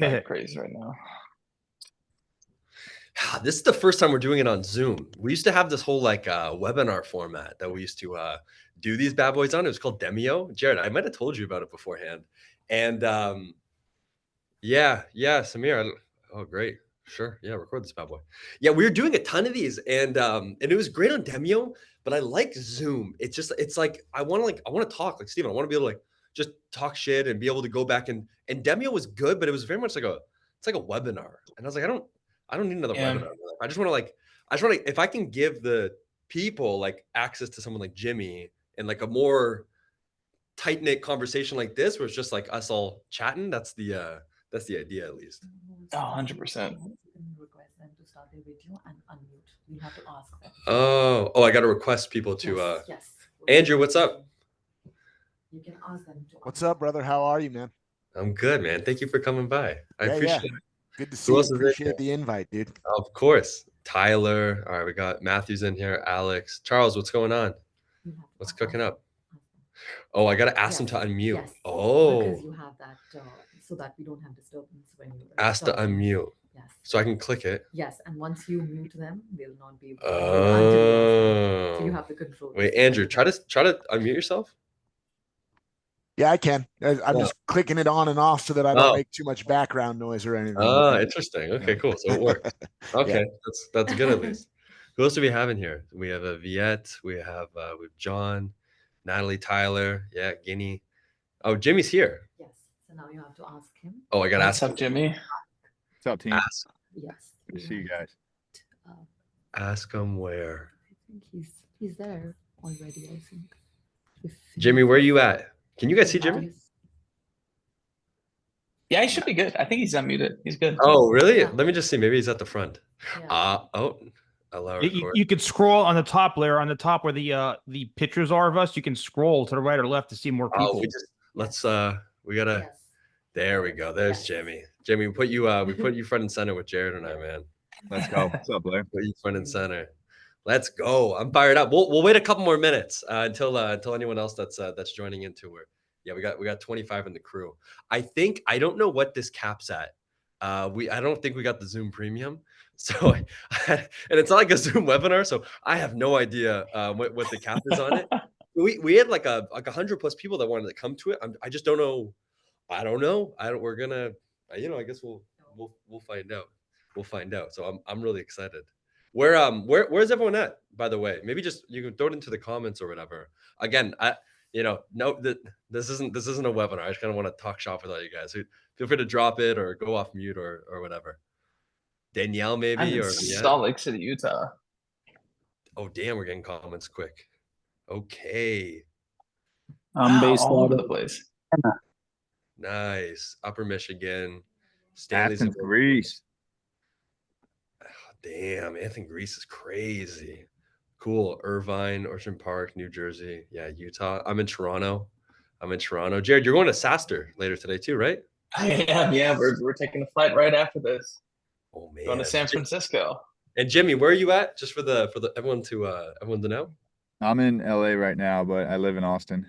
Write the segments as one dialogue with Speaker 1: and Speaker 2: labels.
Speaker 1: like crazy right now.
Speaker 2: This is the first time we're doing it on Zoom. We used to have this whole like webinar format that we used to do these bad boys on. It was called Demio. Jared, I might have told you about it beforehand. And yeah, Samir. Oh, great. Sure. Yeah, record this bad boy. Yeah, we were doing a ton of these, and it was great on Demio, but I like Zoom. It's like I want to talk like Steven. I want to be able to like just talk shit and be able to go back and Demio was good, but it was very much like it's like a webinar. And I was like, I don't need another webinar. I just want to if I can give the people like access to someone like Jimmy and like a more tight knit conversation like this, where it's just like us all chatting. That's the idea, at least.
Speaker 1: 100%.
Speaker 3: Request them to start their video and unmute. You have to ask them.
Speaker 2: Oh, I got to request people to.
Speaker 3: Yes.
Speaker 2: Andrew, what's up?
Speaker 3: You can ask them to.
Speaker 4: What's up, brother? How are you, man?
Speaker 2: I'm good, man. Thank you for coming by. I appreciate it.
Speaker 4: Good to see you. Appreciate the invite, dude.
Speaker 2: Of course. Tyler. All right, we got Matthews in here. Alex. Charles, what's going on? What's cooking up? Oh, I got to ask them to unmute.
Speaker 3: Yes.
Speaker 2: Oh.
Speaker 3: Because you have that, so that we don't have disturbance when you
Speaker 2: ask to unmute.
Speaker 3: Yes.
Speaker 2: So I can click it.
Speaker 3: Yes, and once you mute them, they'll not be able to.
Speaker 2: Oh.
Speaker 3: So you have the control.
Speaker 2: Wait, Andrew, try to unmute yourself.
Speaker 4: Yeah, I can. I'm just clicking it on and off so that I don't make too much background noise or anything.
Speaker 2: Oh, interesting. Okay, cool. So it works. Okay, that's good at least. Who else do we have in here? We have a Viet. We have John, Natalie, Tyler. Yeah, Guinea. Oh, Jimmy's here.
Speaker 3: Yes. So now you have to ask him.
Speaker 2: Oh, I got to ask
Speaker 1: him. What's up, Jimmy?
Speaker 5: What's up, team?
Speaker 3: Yes.
Speaker 5: Good to see you guys.
Speaker 2: Ask him where.
Speaker 3: I think he's there already, I think.
Speaker 2: Jimmy, where are you at? Can you guys see Jimmy?
Speaker 1: Yeah, he should be good. I think he's unmuted. He's good.
Speaker 2: Oh, really? Yeah. Let me just see. Maybe he's at the front.
Speaker 3: Yeah.
Speaker 2: Allow
Speaker 6: you could scroll on the top layer, on the top where the pictures are of us. You can scroll to the right or left to see more people.
Speaker 2: We gotta. Yes. There we go. There's Jimmy. Jimmy, we put you front and center with Jared and I, man.
Speaker 5: Let's go. What's up, Blair?
Speaker 2: Put you front and center. Let's go. I'm fired up. We'll wait a couple more minutes until anyone else that's joining into where. Yeah, we got 25 in the crew. I don't know what this cap's at. I don't think we got the Zoom Premium. So and it's not like a Zoom webinar, so I have no idea what the cap is on it. We had like 100+ people that wanted to come to it. I just don't know. I don't know. We're gonna, I guess we'll find out. We'll find out. So I'm really excited. Where's everyone at, by the way? Maybe just you can throw it into the comments or whatever. Again, this isn't a webinar. I just kind of want to talk shop with all you guys. So feel free to drop it or go off mute or whatever. Danielle, maybe, or
Speaker 1: Salt Lake City, Utah.
Speaker 2: Oh, damn, we're getting comments quick. Okay.
Speaker 1: I'm based all over the place.
Speaker 2: Nice. Upper Michigan.
Speaker 5: Stanley's in Greece.
Speaker 2: Oh, damn, Anthony Greece is crazy. Cool. Irvine, Ocean Park, New Jersey. Yeah, Utah. I'm in Toronto. Jared, you're going to SaaStr later today too, right?
Speaker 1: I am. Yeah, we're taking a flight right after this.
Speaker 2: Oh man,
Speaker 1: going to San Francisco.
Speaker 2: And Jimmy, where are you at? Just for the everyone to know.
Speaker 5: I'm in LA right now, but I live in Austin.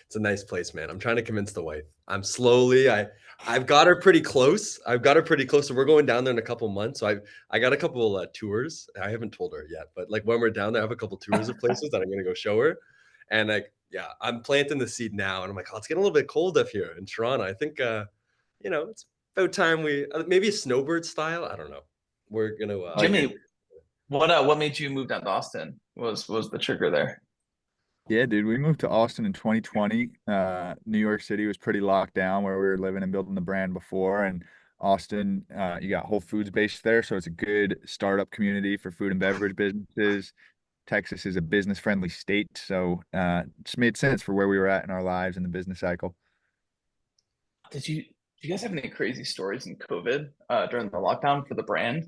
Speaker 2: It's a nice place, man. I'm trying to convince the wife. I've got her pretty close. So we're going down there in a couple months. So I got a couple tours. I haven't told her yet, but like when we're down there, I have a couple tours of places that I'm gonna go show her. And I'm planting the seed now. And I'm like, it's getting a little bit cold up here in Toronto. I think it's about time we maybe a snowbird style. I don't know. We're gonna
Speaker 1: Jimmy, what made you move down to Austin? Was the trigger there?
Speaker 5: Yeah, dude, we moved to Austin in 2020. New York City was pretty locked down where we were living and building the brand before. And Austin, you got Whole Foods based there. So it's a good startup community for food and beverage businesses. Texas is a business-friendly state. So it just made sense for where we were at in our lives in the business cycle.
Speaker 1: Did you guys have any crazy stories in COVID during the lockdown for the brand?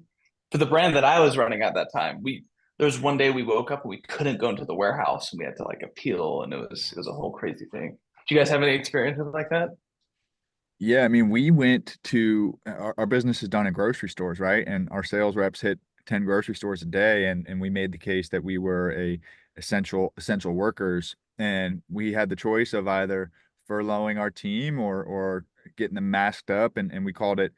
Speaker 1: For the brand that I was running at that time, there was one day we woke up and we couldn't go into the warehouse and we had to like appeal, and it was a whole crazy thing. Do you guys have any experiences like that?
Speaker 5: Yeah, I mean, we went to our business is done in grocery stores, right? And our sales reps hit 10 grocery stores a day, and we made the case that we were essential workers, and we had the choice of either furloughing our team or getting them masked up, and we called it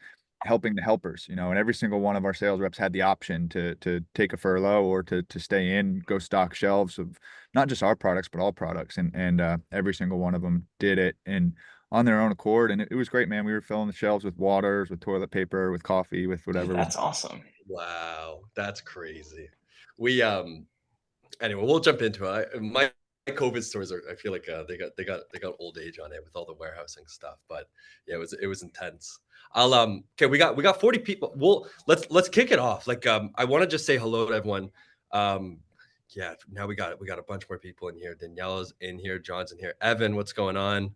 Speaker 5: helping the helpers, you know, and every single one of our sales reps had the option to take a furlough or to stay in, go stock shelves of not just our products, but all products. And every single one of them did it and on their own accord. And it was great, man. We were filling the shelves with waters, with toilet paper, with coffee, with
Speaker 1: Dude,
Speaker 5: whatever.
Speaker 1: that's awesome.
Speaker 2: Wow, that's crazy. We anyway, we'll jump into it. My COVID stories are, I feel like they got old age on it with all the warehousing stuff, but yeah, it was intense. I'll okay, we got 40 people. Let's kick it off. Like I want to just say hello to everyone. Yeah, now we got a bunch more people in here. Daniela's in here, John's in here. Evan, what's going on?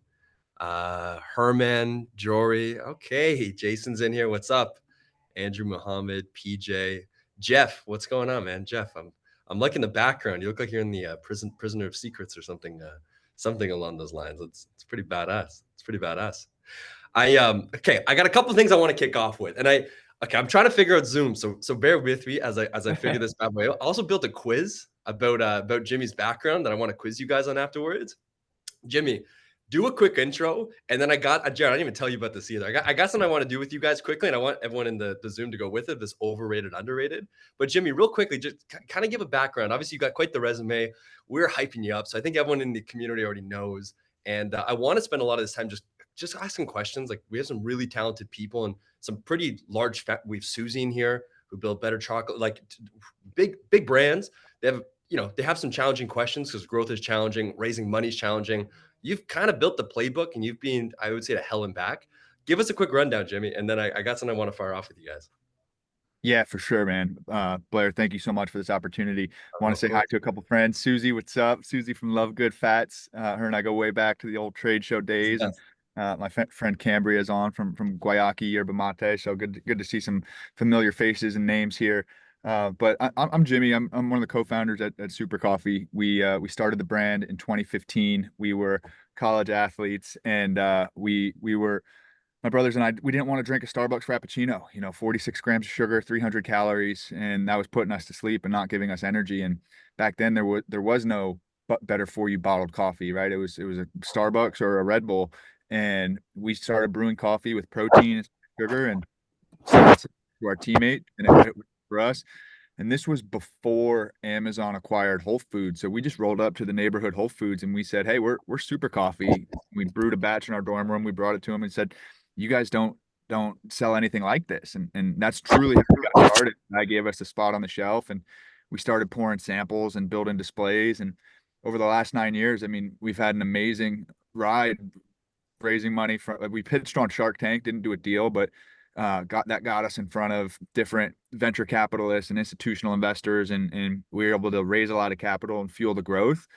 Speaker 2: Herman, Jory. Okay, Jason's in here. What's up? Andrew Muhammad, PJ, Jeff. What's going on, man? Jeff, I'm liking the background. You look like you're in the prisoner of secrets or something, something along those lines. It's pretty badass. It's pretty badass. Okay, I got a couple of things I want to kick off with, and I'm trying to figure out Zoom, so bear with me as I figure this bad way out. I also built a quiz about Jimmy's background that I want to quiz you guys on afterwards. Jimmy, do a quick intro, and then Jared, I didn't even tell you about this either. I got something I want to do with you guys quickly, and I want everyone in the Zoom to go with it, this overrated, underrated. But Jimmy, real quickly, just kind of give a background. Obviously, you got quite the resume. We're hyping you up, so I think everyone in the community already knows. And I want to spend a lot of this time just asking questions. Like, we have some really talented people and some pretty large, we have Susie in here who build better chocolate, like big brands. They have, they have some challenging questions because growth is challenging, raising money is challenging. You've kind of built the playbook and you've been, I would say, to hell and back. Give us a quick rundown, Jimmy, and then I got something I want to fire off with you guys.
Speaker 5: Yeah, for sure, man. Blair, thank you so much for this opportunity. I want to say hi to a couple friends. Susie, what's up? Susie from Love Good Fats. Her and I go way back to the old trade show days.
Speaker 2: Yes.
Speaker 5: And my friend Cambria is on from Guayaki, Yerba Mate. So good to see some familiar faces and names here. But I'm Jimmy. I'm one of the co-founders at Super Coffee. We started the brand in 2015. We were college athletes, and we were, my brothers and I, we didn't want to drink a Starbucks Frappuccino, 46 grams of sugar, 300 calories, and that was putting us to sleep and not giving us energy. And back then there was no better for you bottled coffee, right? It was a Starbucks or a Red Bull, and we started brewing coffee with protein and sugar and sent it to our teammate, and it was for us. And this was before Amazon acquired Whole Foods. So we just rolled up to the neighborhood Whole Foods and we said, hey, we're Super Coffee. We brewed a batch in our dorm room. We brought it to them and said, you guys don't sell anything like this. And that's truly how we got started. I gave us a spot on the shelf and we started pouring samples and building displays. And over the last 9 years, I mean, we've had an amazing ride raising money from, we pitched on Shark Tank, didn't do a deal, but got us in front of different venture capitalists and institutional investors, and we were able to raise a lot of capital and fuel the growth.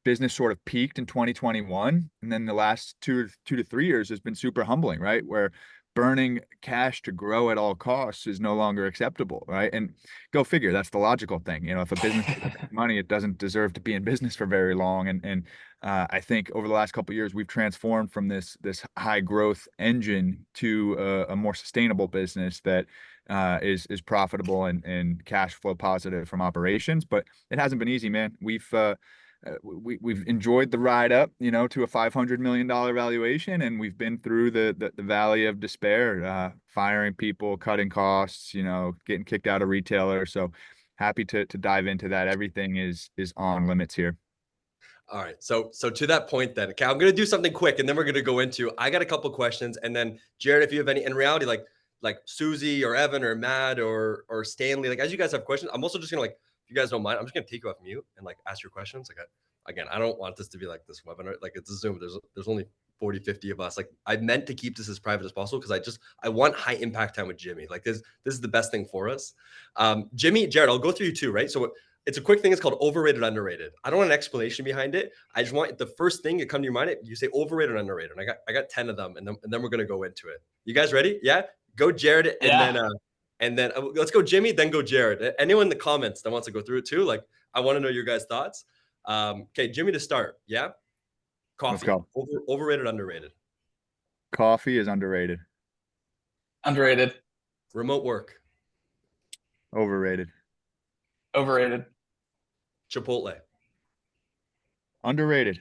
Speaker 5: Business sort of peaked in 2021, and then the last two to 3 years has been super humbling, right? Where burning cash to grow at all costs is no longer acceptable, right? And go figure, that's the logical thing. If a business makes money, it doesn't deserve to be in business for very long. And I think over the last couple of years, we've transformed from this high growth engine to a more sustainable business that is profitable and cash flow positive from operations. But it hasn't been easy, man. We've enjoyed the ride up, to a $500 million valuation, and we've been through the valley of despair, firing people, cutting costs, getting kicked out of retailers. So happy to dive into that. Everything is on limits here.
Speaker 2: All right. So to that point then, okay, I'm going to do something quick and then we're going to go into, I got a couple of questions, and then Jared, if you have any, in reality, like Susie or Evan or Matt or Stanley, like as you guys have questions, I'm also just going to, like, if you guys don't mind, I'm just going to take you off mute and like ask your questions. Like, again, I don't want this to be like this webinar, like it's a Zoom. There's only 40, 50 of us. Like, I meant to keep this as private as possible because I want high impact time with Jimmy. Like this is the best thing for us. Jimmy, Jared, I'll go through you too, right? So it's a quick thing. It's called overrated, underrated. I don't want an explanation behind it. I just want the first thing that come to your mind. You say overrated, underrated. And I got 10 of them, and then we're gonna go into it. You guys ready? Yeah. Go, Jared, and then let's go, Jimmy. Then go, Jared. Anyone in the comments that wants to go through it too? Like, I want to know your guys' thoughts. Okay, Jimmy, to start. Yeah. Coffee.
Speaker 5: Let's go.
Speaker 2: Overrated, underrated.
Speaker 5: Coffee is underrated.
Speaker 1: Underrated.
Speaker 2: Remote work.
Speaker 5: Overrated.
Speaker 1: Overrated.
Speaker 2: Chipotle.
Speaker 5: Underrated.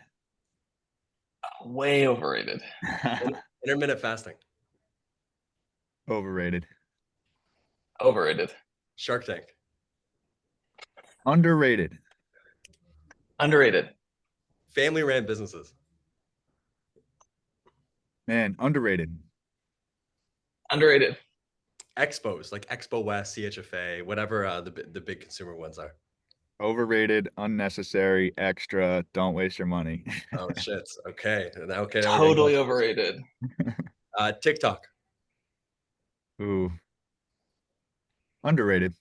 Speaker 1: Way overrated.
Speaker 2: Intermittent fasting.
Speaker 5: Overrated.
Speaker 1: Overrated.
Speaker 2: Shark Tank.
Speaker 5: Underrated.
Speaker 1: Underrated.
Speaker 2: Family ran businesses.
Speaker 5: Man, underrated.
Speaker 1: Underrated.
Speaker 2: Expos like Expo West, CHFA, whatever the big consumer ones are.
Speaker 5: Overrated, unnecessary, extra. Don't waste your money.
Speaker 2: Oh shit. Okay. Okay. Now we're
Speaker 1: Totally
Speaker 2: getting
Speaker 1: overrated.
Speaker 2: TikTok.
Speaker 5: Ooh, underrated.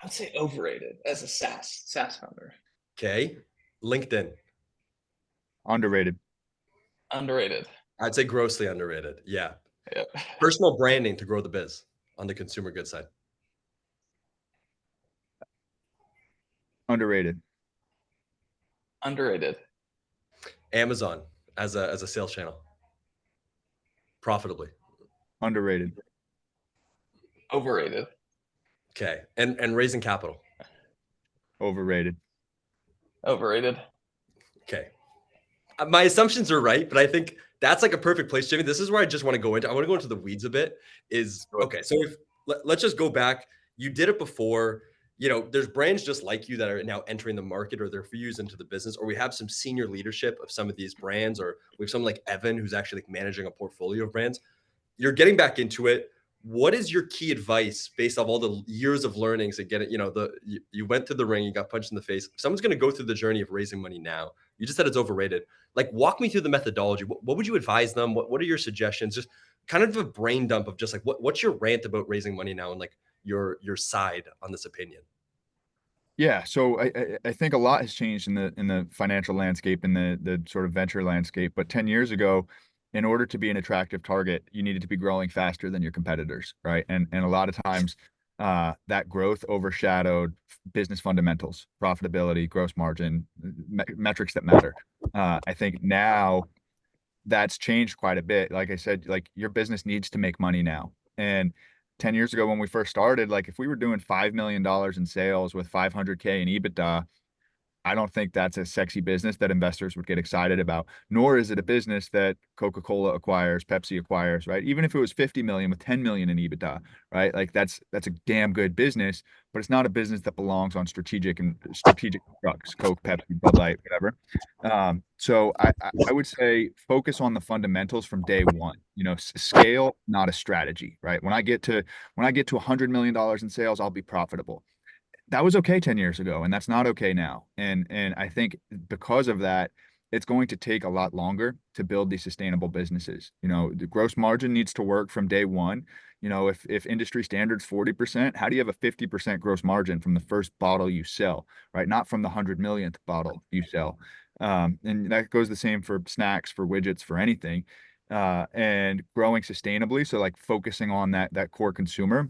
Speaker 1: I'd say overrated as a SaaS founder.
Speaker 2: Okay. LinkedIn.
Speaker 5: Underrated.
Speaker 1: Underrated.
Speaker 2: I'd say grossly underrated. Yeah.
Speaker 1: Yep.
Speaker 2: Personal branding to grow the biz on the consumer goods side.
Speaker 5: Underrated.
Speaker 1: Underrated.
Speaker 2: Amazon as a sales channel. Profitably.
Speaker 5: Underrated.
Speaker 1: Overrated.
Speaker 2: Okay. And raising capital.
Speaker 5: Overrated.
Speaker 1: Overrated.
Speaker 2: Okay. My assumptions are right, but I think that's like a perfect place, Jimmy. This is where I just want to go into. I want to go into the weeds a bit. Okay. So let's just go back. You did it before. There's brands just like you that are now entering the market, or they're fused into the business, or we have some senior leadership of some of these brands, or we have someone like Evan who's actually like managing a portfolio of brands. You're getting back into it. What is your key advice based off all the years of learnings and getting, you went to the ring, you got punched in the face. If someone's going to go through the journey of raising money now, you just said it's overrated. Like, walk me through the methodology. What would you advise them? What are your suggestions? Just kind of a brain dump of just like, what's your rant about raising money now and like your side on this opinion?
Speaker 5: Yeah, so I think a lot has changed in the financial landscape and the sort of venture landscape. But 10 years ago, in order to be an attractive target, you needed to be growing faster than your competitors, right? And a lot of times, that growth overshadowed business fundamentals, profitability, gross margin, metrics that matter. I think now that's changed quite a bit. Like I said, like, your business needs to make money now. And 10 years ago when we first started, like, if we were doing $5 million in sales with 500K in EBITDA, I don't think that's a sexy business that investors would get excited about, nor is it a business that Coca-Cola acquires, Pepsi acquires, right? Even if it was 50 million with 10 million in EBITDA, right? Like, that's a damn good business, but it's not a business that belongs on strategic trucks, Coke, Pepsi, Bud Light, whatever. So I would say focus on the fundamentals from day one. Scale, not a strategy, right? When I get to $100 million in sales, I'll be profitable. That was okay 10 years ago, and that's not okay now. And I think because of that, it's going to take a lot longer to build these sustainable businesses. The gross margin needs to work from day one. If industry standard's 40%, how do you have a 50% gross margin from the first bottle you sell, right? Not from the 100 millionth bottle you sell. And that goes the same for snacks, for widgets, for anything. And growing sustainably, so like focusing on that core consumer.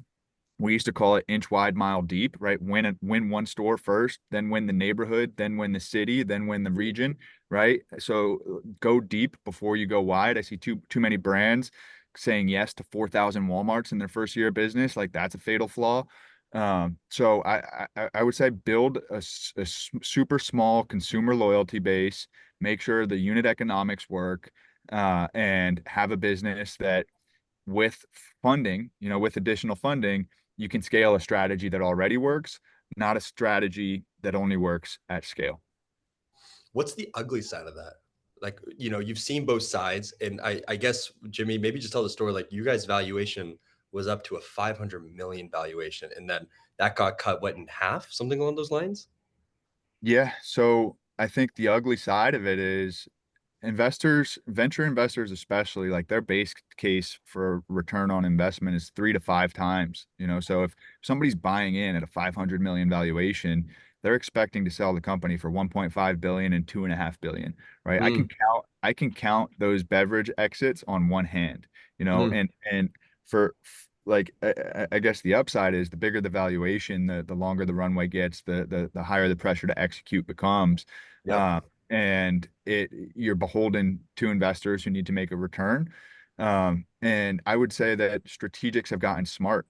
Speaker 5: We used to call it inch wide, mile deep, right? Win one store first, then win the neighborhood, then win the city, then win the region, right? So go deep before you go wide. I see too many brands saying yes to 4,000 Walmarts in their first year of business. Like, that's a fatal flaw. So I would say build a super small consumer loyalty base, make sure the unit economics work, and have a business that with funding, with additional funding, you can scale a strategy that already works, not a strategy that only works at scale.
Speaker 2: What's the ugly side of that? Like, you've seen both sides. And I guess, Jimmy, maybe just tell the story. Like, you guys' valuation was up to a 500 million valuation. And then that got cut, in half, something along those lines?
Speaker 5: Yeah. So I think the ugly side of it is venture investors especially, like, their base case for return on investment is 3 to 5 times. So if somebody's buying in at a 500 million valuation, they're expecting to sell the company for 1.5 billion and 2.5 billion, right? I can count those beverage exits on one hand. And for, like, I guess the upside is the bigger the valuation, the longer the runway gets, the higher the pressure to execute becomes.
Speaker 2: Yep.
Speaker 5: And you're beholden to investors who need to make a return. And I would say that strategics have gotten smart.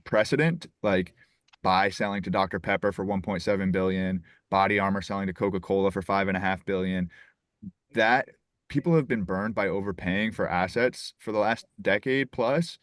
Speaker 5: Precedent, like Buy selling to Dr. Pepper for 1.7 billion, Body Armor selling to Coca-Cola for 5.5 billion. That people have been burned by overpaying for assets for the last decade plus.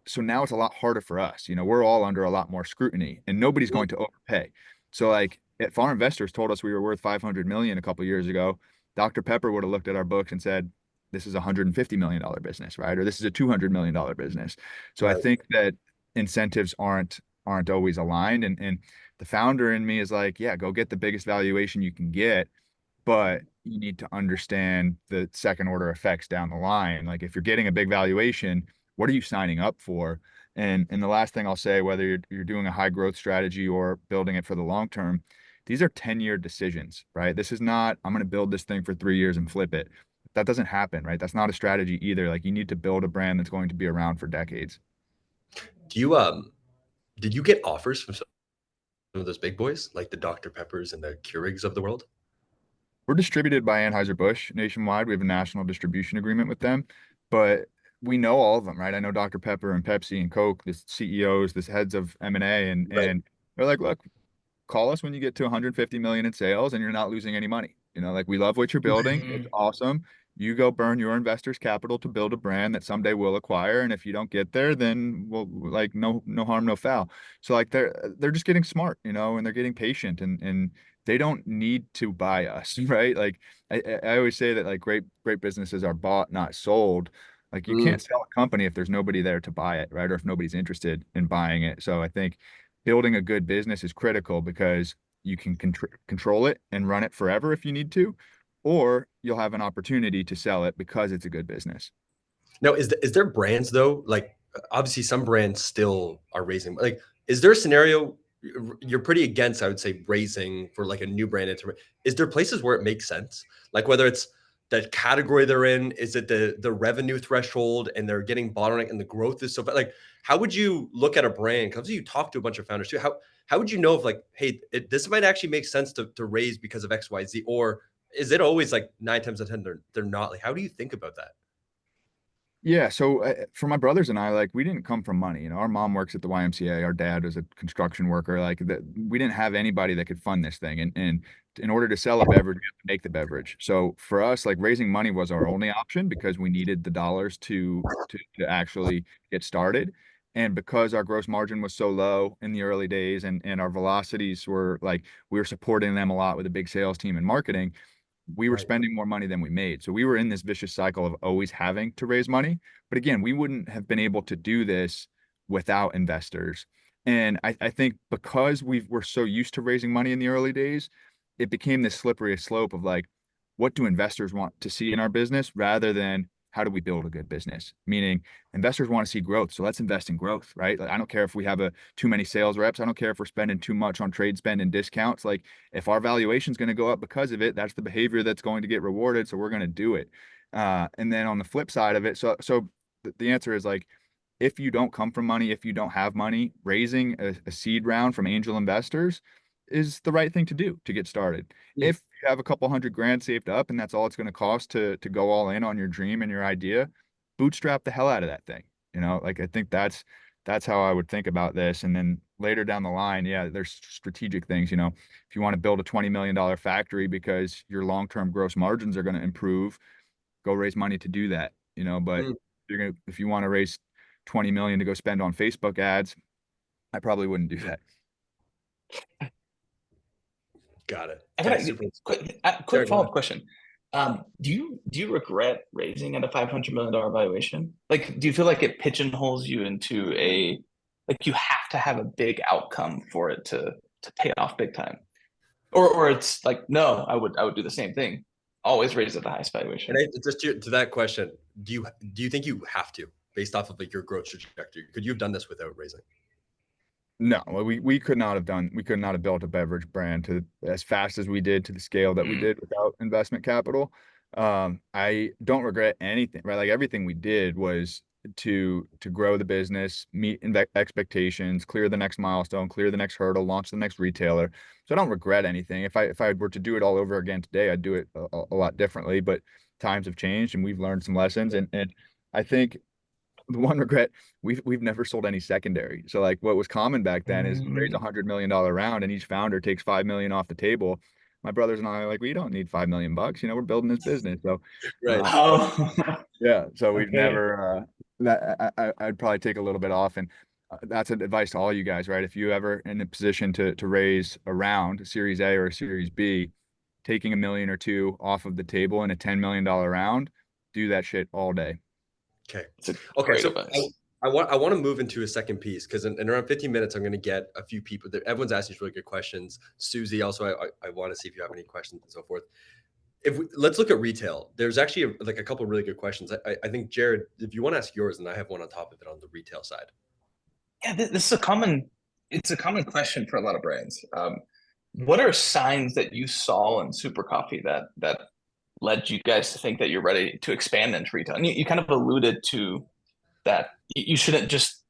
Speaker 5: So now it's a lot harder for us. You know, we're all under a lot more scrutiny and nobody's going to overpay. So like if our investors told us we were worth 500 million a couple of years ago, Dr. Pepper would have looked at our books and said, this is a $150 million business, right? Or this is a $200 million business. So I think that incentives aren't always aligned. And the founder in me is like, yeah, go get the biggest valuation you can get, but you need to understand the second order effects down the line. Like if you're getting a big valuation, what are you signing up for? And the last thing I'll say, whether you're doing a high growth strategy or building it for the long term, these are 10-year decisions, right? This is not, I'm going to build this thing for 3 years and flip it. That doesn't happen, right? That's not a strategy either. Like you need to build a brand that's going to be around for decades.
Speaker 2: Do you did you get offers from some of those big boys like the Dr. Peppers and the Keurigs of the world?
Speaker 5: We're distributed by Anheuser-Busch nationwide. We have a national distribution agreement with them, but we know all of them, right? I know Dr. Pepper and Pepsi and Coke, the CEOs, the heads of M&A, and they're like, look, call us when you get to 150 million in sales and you're not losing any money. You know, like we love what you're building. It's awesome. You go burn your investors' capital to build a brand that someday we'll acquire. And if you don't get there, then we'll like no harm, no foul. So like they're just getting smart, you know, and they're getting patient and they don't need to buy us, right? Like I always say that like great businesses are bought, not sold. Like you can't sell a company if there's nobody there to buy it, right? Or if nobody's interested in buying it. So I think building a good business is critical because you can control it and run it forever if you need to, or you'll have an opportunity to sell it because it's a good business.
Speaker 2: Now, is there brands though? Like obviously some brands still are raising. Like, is there a scenario you're pretty against? I would say raising for like a new brand. Is there places where it makes sense? Like whether it's the category they're in, is it the revenue threshold, and they're getting bottleneck, and the growth is so bad? Like, how would you look at a brand? Because you talk to a bunch of founders too. How would you know if like, hey, this might actually make sense to raise because of X, Y, Z, or is it always like 9 times out of 10 they're not? Like, how do you think about that?
Speaker 5: Yeah, so for my brothers and I, like we didn't come from money. You know, our mom works at the YMCA. Our dad was a construction worker. Like that, we didn't have anybody that could fund this thing. And in order to sell a beverage, you have to make the beverage. So for us, like raising money was our only option because we needed the dollars to actually get started. And because our gross margin was so low in the early days, and our velocities were like we were supporting them a lot with a big sales team and marketing, we were spending more money than we made. So we were in this vicious cycle of always having to raise money. But again, we wouldn't have been able to do this without investors. And I think because we're so used to raising money in the early days, it became this slippery slope of like, what do investors want to see in our business rather than how do we build a good business? Meaning investors want to see growth. So let's invest in growth, right? Like, I don't care if we have too many sales reps. I don't care if we're spending too much on trade spend and discounts. Like if our valuation is going to go up because of it, that's the behavior that's going to get rewarded. So we're going to do it. And then on the flip side of it, so the answer is like, if you don't come from money, if you don't have money, raising a seed round from angel investors is the right thing to do to get started.
Speaker 2: Yeah.
Speaker 5: If you have a couple $100,000 saved up and that's all it's going to cost to go all in on your dream and your idea, bootstrap the hell out of that thing. You know, like I think that's how I would think about this. And then later down the line, yeah, there's strategic things. You know, if you want to build a $20 million factory because your long-term gross margins are going to improve, go raise money to do that. You know, but if you want to raise 20 million to go spend on Facebook ads, I probably wouldn't do that.
Speaker 2: Got it.
Speaker 1: I got
Speaker 2: super.
Speaker 1: a quick follow-up question. Do you regret raising at a $500 million valuation? Like, do you feel like it pigeonholes you into like you have to have a big outcome for it to pay off big time? Or it's like, no, I would do the same thing. Always raise at the highest valuation.
Speaker 2: And just to that question, do you think you have to, based off of like your growth trajectory? Could you have done this without raising?
Speaker 5: No, we could not have built a beverage brand to as fast as we did to the scale that we did without investment capital. I don't regret anything, right? Like everything we did was to grow the business, meet expectations, clear the next milestone, clear the next hurdle, launch the next retailer. So I don't regret anything. If I were to do it all over again today, I'd do it a lot differently, but times have changed and we've learned some lessons. And I think the one regret, we've never sold any secondary. So like what was common back then is raise $100 million round and each founder takes 5 million off the table. my brothers and I are like, we don't need 5 million bucks. You know, we're building this business. So,
Speaker 2: Right.
Speaker 1: Oh,
Speaker 5: yeah. So we've
Speaker 6: Okay.
Speaker 5: never, I'd probably take a little bit off. And that's an advice to all you guys, right? If you ever in a position to raise a round, a Series A or a Series B, taking $1 million or $2 million off of the table in a $10 million round, do that shit all day.
Speaker 2: Okay.
Speaker 1: it's a
Speaker 2: Okay.
Speaker 1: great
Speaker 2: So
Speaker 1: advice.
Speaker 2: I want to move into a second piece because in around 15 minutes, I'm going to get a few people that everyone's asking really good questions. Susie, also, I want to see if you have any questions and so forth. Let's look at retail. There's actually like a couple of really good questions. I think Jared, if you want to ask yours, and I have one on top of it on the retail side.
Speaker 1: Yeah, this is it's a common question for a lot of brands. What are signs that you saw in Super Coffee that led you guys to think that you're ready to expand into retail? And you kind of alluded to that you shouldn't just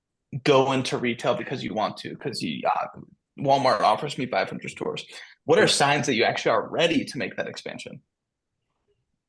Speaker 1: go into retail because you want to, because Walmart offers me 500 stores. What are signs that you actually are ready to make that expansion?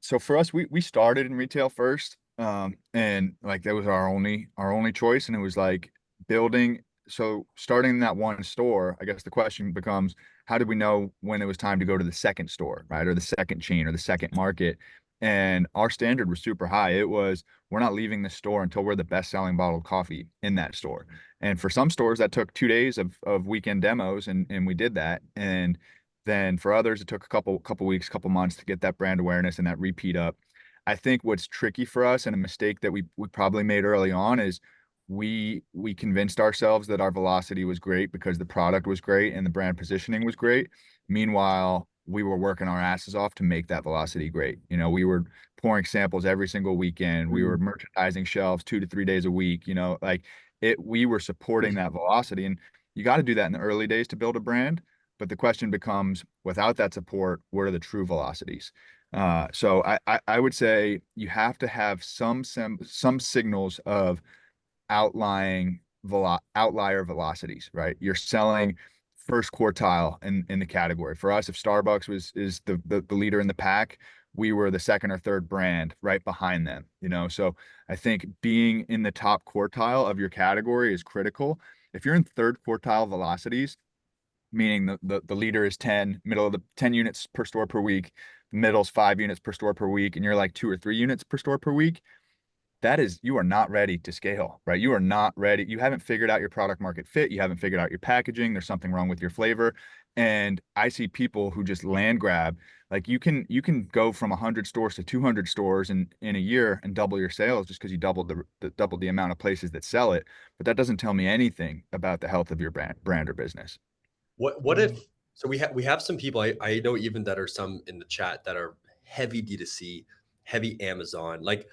Speaker 5: So for us, we started in retail first, and like that was our only choice, and it was like building. So starting that one store, I guess the question becomes, how did we know when it was time to go to the second store, right, or the second chain or the second market? And our standard was super high. It was, we're not leaving the store until we're the best selling bottled coffee in that store. And for some stores, that took 2 days of weekend demos, and we did that. And then for others, it took a couple weeks, couple months to get that brand awareness and that repeat up. I think what's tricky for us and a mistake that we probably made early on is we convinced ourselves that our velocity was great because the product was great and the brand positioning was great. Meanwhile, we were working our asses off to make that velocity great. You know, we were pouring samples every single weekend. We were merchandising shelves 2 to 3 days a week. You know, like we were supporting that velocity, and you got to do that in the early days to build a brand. But the question becomes, without that support, what are the true velocities? So I would say you have to have some signals of outlier velocities, right? You're selling first quartile in the category. For us, if Starbucks is the leader in the pack, we were the second or third brand right behind them, you know? So I think being in the top quartile of your category is critical. If you're in third quartile velocities, meaning the leader is 10, middle of the 10 units per store per week, the middle's 5 units per store per week, and you're like 2 or 3 units per store per week, that is, you are not ready to scale, right? You are not ready. You haven't figured out your product market fit. You haven't figured out your packaging. There's something wrong with your flavor. And I see people who just land grab. Like you can go from 100 stores to 200 stores in a year and double your sales just because you doubled the amount of places that sell it. But that doesn't tell me anything about the health of your brand or business.
Speaker 2: What if so we have some people I know even that are some in the chat that are heavy D2C, heavy Amazon, like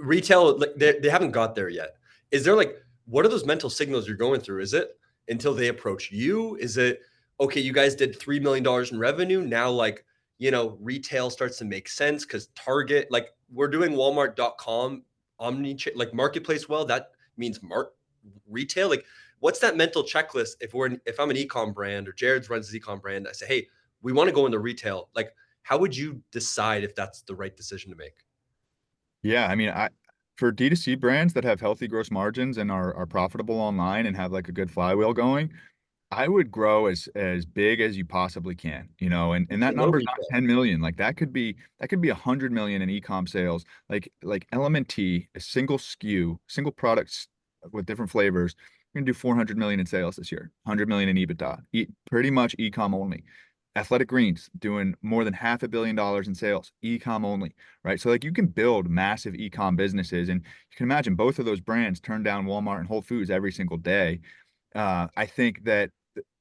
Speaker 2: retail, like they haven't got there yet. Is there like what are those mental signals you're going through? Is it until they approach you? Is it okay, you guys did $3 million in revenue. Now like, you know, retail starts to make sense because Target, like we're doing Walmart.com like marketplace well, that means retail. Like what's that mental checklist if I'm an ecom brand or Jared's runs his ecom brand, I say, hey, we want to go into retail. Like, how would you decide if that's the right decision to make?
Speaker 5: Yeah, I mean, for D2C brands that have healthy gross margins and are profitable online and have like a good flywheel going, I would grow as big as you possibly can, you know, and that
Speaker 2: No
Speaker 5: number is not
Speaker 2: retail.
Speaker 5: 10 million. Like that could be 100 million in ecom sales. Like LMNT, a single SKU, single products with different flavors. We're gonna do 400 million in sales this year, 100 million in EBITDA, pretty much ecom only. Athletic Greens doing more than $500 million in sales, ecom only, right? So like you can build massive ecom businesses, and you can imagine both of those brands turn down Walmart and Whole Foods every single day. I think that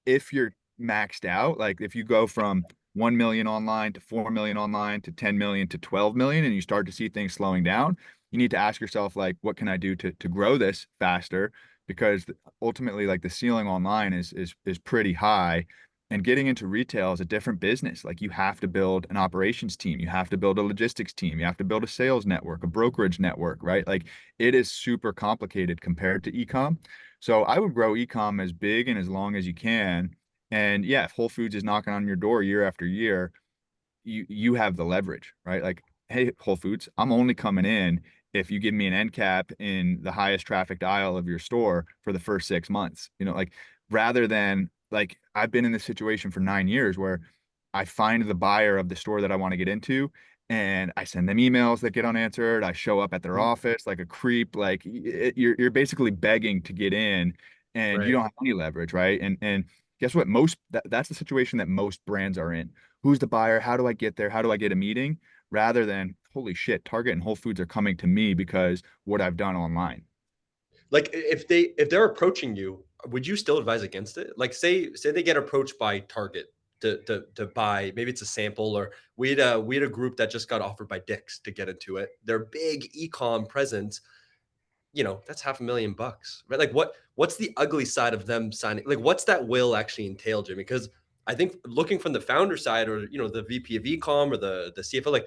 Speaker 5: if you're maxed out, like if you go from 1 million online to 4 million online to 10 million to 12 million, and you start to see things slowing down, you need to ask yourself, like, what can I do to grow this faster? Because ultimately, like the ceiling online is pretty high. And getting into retail is a different business. Like you have to build an operations team, you have to build a logistics team, you have to build a sales network, a brokerage network, right? Like it is super complicated compared to ecom. So I would grow ecom as big and as long as you can. And yeah, if Whole Foods is knocking on your door year after year, you have the leverage, right? Like, hey, Whole Foods, I'm only coming in if you give me an end cap in the highest trafficked aisle of your store for the first 6 months. You know, like rather than like I've been in this situation for 9 years where I find the buyer of the store that I want to get into, and I send them emails that get unanswered. I show up at their office like a creep. Like you're basically begging to get in, and you
Speaker 2: Right.
Speaker 5: don't have any leverage, right? And guess what? That's the situation that most brands are in. Who's the buyer? How do I get there? How do I get a meeting? Rather than, holy shit, Target and Whole Foods are coming to me because what I've done online.
Speaker 2: Like if they're approaching you, would you still advise against it? Like say they get approached by Target to buy, maybe it's a sample, or we had a group that just got offered by Dick's to get into it. Their big e-com presence, that's $500,000, right? Like what's the ugly side of them signing? Like what's that will actually entail, Jimmy? Because I think looking from the founder side, or the VP of e-com, or the CFO, like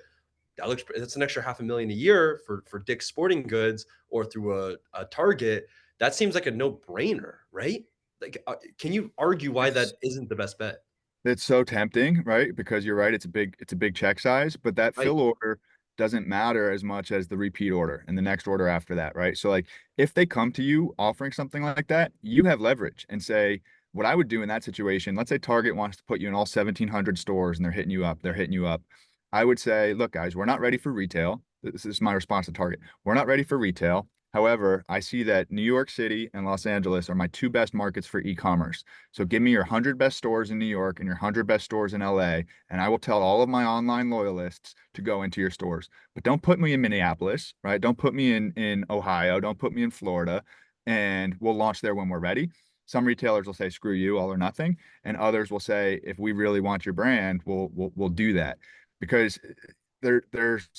Speaker 2: that's an extra $500,000 a year for Dick's Sporting Goods, or through a Target. That seems like a no-brainer, right? Like, can you argue why that isn't the best bet?
Speaker 5: It's so tempting, right? Because you're right, it's a big check size, but that
Speaker 2: Right.
Speaker 5: fill order doesn't matter as much as the repeat order and the next order after that, right? So like if they come to you offering something like that, you have leverage and say, what I would do in that situation, let's say Target wants to put you in all 1,700 stores and they're hitting you up. I would say, look, guys, we're not ready for retail. This is my response to Target. We're not ready for retail. However, I see that New York City and Los Angeles are my two best markets for e-commerce. So give me your 100 best stores in New York and your 100 best stores in LA, and I will tell all of my online loyalists to go into your stores. But don't put me in Minneapolis, right? Don't put me in Ohio. Don't put me in Florida, and we'll launch there when we're ready. Some retailers will say, screw you, all or nothing. And others will say, if we really want your brand, we'll do that. Because there's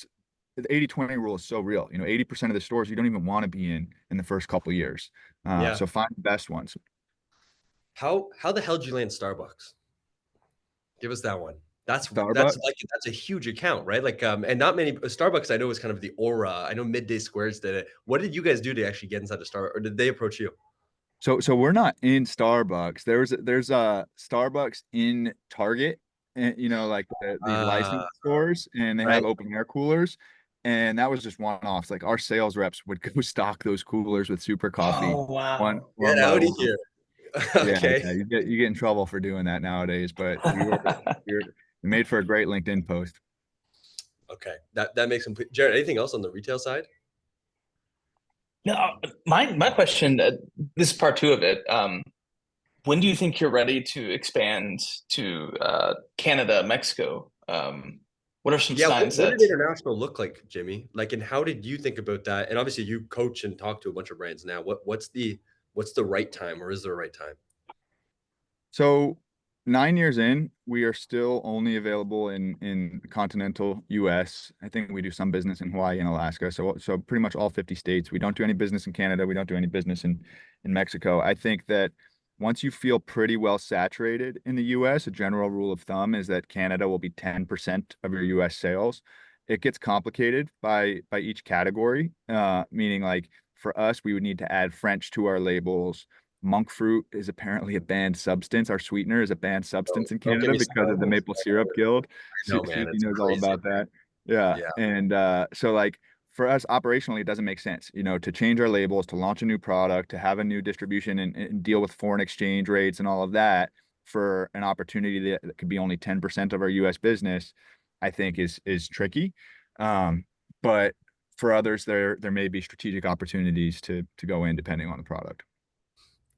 Speaker 5: the 80/20 rule is so real. 80% of the stores you don't even want to be in the first couple of years.
Speaker 2: Yeah.
Speaker 5: So find the best ones.
Speaker 2: How the hell did you land Starbucks? Give us that one. That's
Speaker 5: Starbucks.
Speaker 2: that's a huge account, right? Like, and not many Starbucks I know is kind of the aura. I know Midday Squares did it. What did you guys do to actually get inside the Starbucks, or did they approach you?
Speaker 5: So we're not in Starbucks. There's a Starbucks in Target, and like these licensed stores, and they have
Speaker 2: Right.
Speaker 5: open air coolers. And that was just one-offs. Like our sales reps would go stock those coolers with super coffee,
Speaker 1: Oh
Speaker 5: one
Speaker 1: wow.
Speaker 5: one
Speaker 2: Get
Speaker 5: by
Speaker 2: out of
Speaker 5: one.
Speaker 2: here.
Speaker 5: Yeah,
Speaker 2: Okay.
Speaker 5: yeah, you get in trouble for doing that nowadays. But we made for a great LinkedIn post.
Speaker 2: Okay. That makes complete. Jared, anything else on the retail side?
Speaker 1: No, my question, this is part two of it. When do you think you're ready to expand to Canada, Mexico? What are some
Speaker 2: Yeah,
Speaker 1: signs
Speaker 2: what
Speaker 1: that?
Speaker 2: did international look like, Jimmy? Like, and how did you think about that? And obviously, you coach and talk to a bunch of brands now. What's the right time, or is there a right time?
Speaker 5: So 9 years in, we are still only available in continental US. I think we do some business in Hawaii and Alaska. So pretty much all 50 states. We don't do any business in Canada. We don't do any business in Mexico. I think that once you feel pretty well saturated in the US, a general rule of thumb is that Canada will be 10% of your US sales. It gets complicated by each category, meaning like for us, we would need to add French to our labels. Monk fruit is apparently a banned substance. Our sweetener is a banned substance in
Speaker 2: Don't get
Speaker 5: Canada
Speaker 2: me
Speaker 5: because of the
Speaker 2: started.
Speaker 5: maple syrup guild.
Speaker 2: No, man,
Speaker 5: Susie
Speaker 2: it's
Speaker 5: knows all
Speaker 2: crazy.
Speaker 5: about that. Yeah.
Speaker 2: Yeah.
Speaker 5: And so like for us operationally, it doesn't make sense, to change our labels, to launch a new product, to have a new distribution and deal with foreign exchange rates and all of that for an opportunity that could be only 10% of our US business, I think is tricky. But for others, there may be strategic opportunities to go in depending on the product.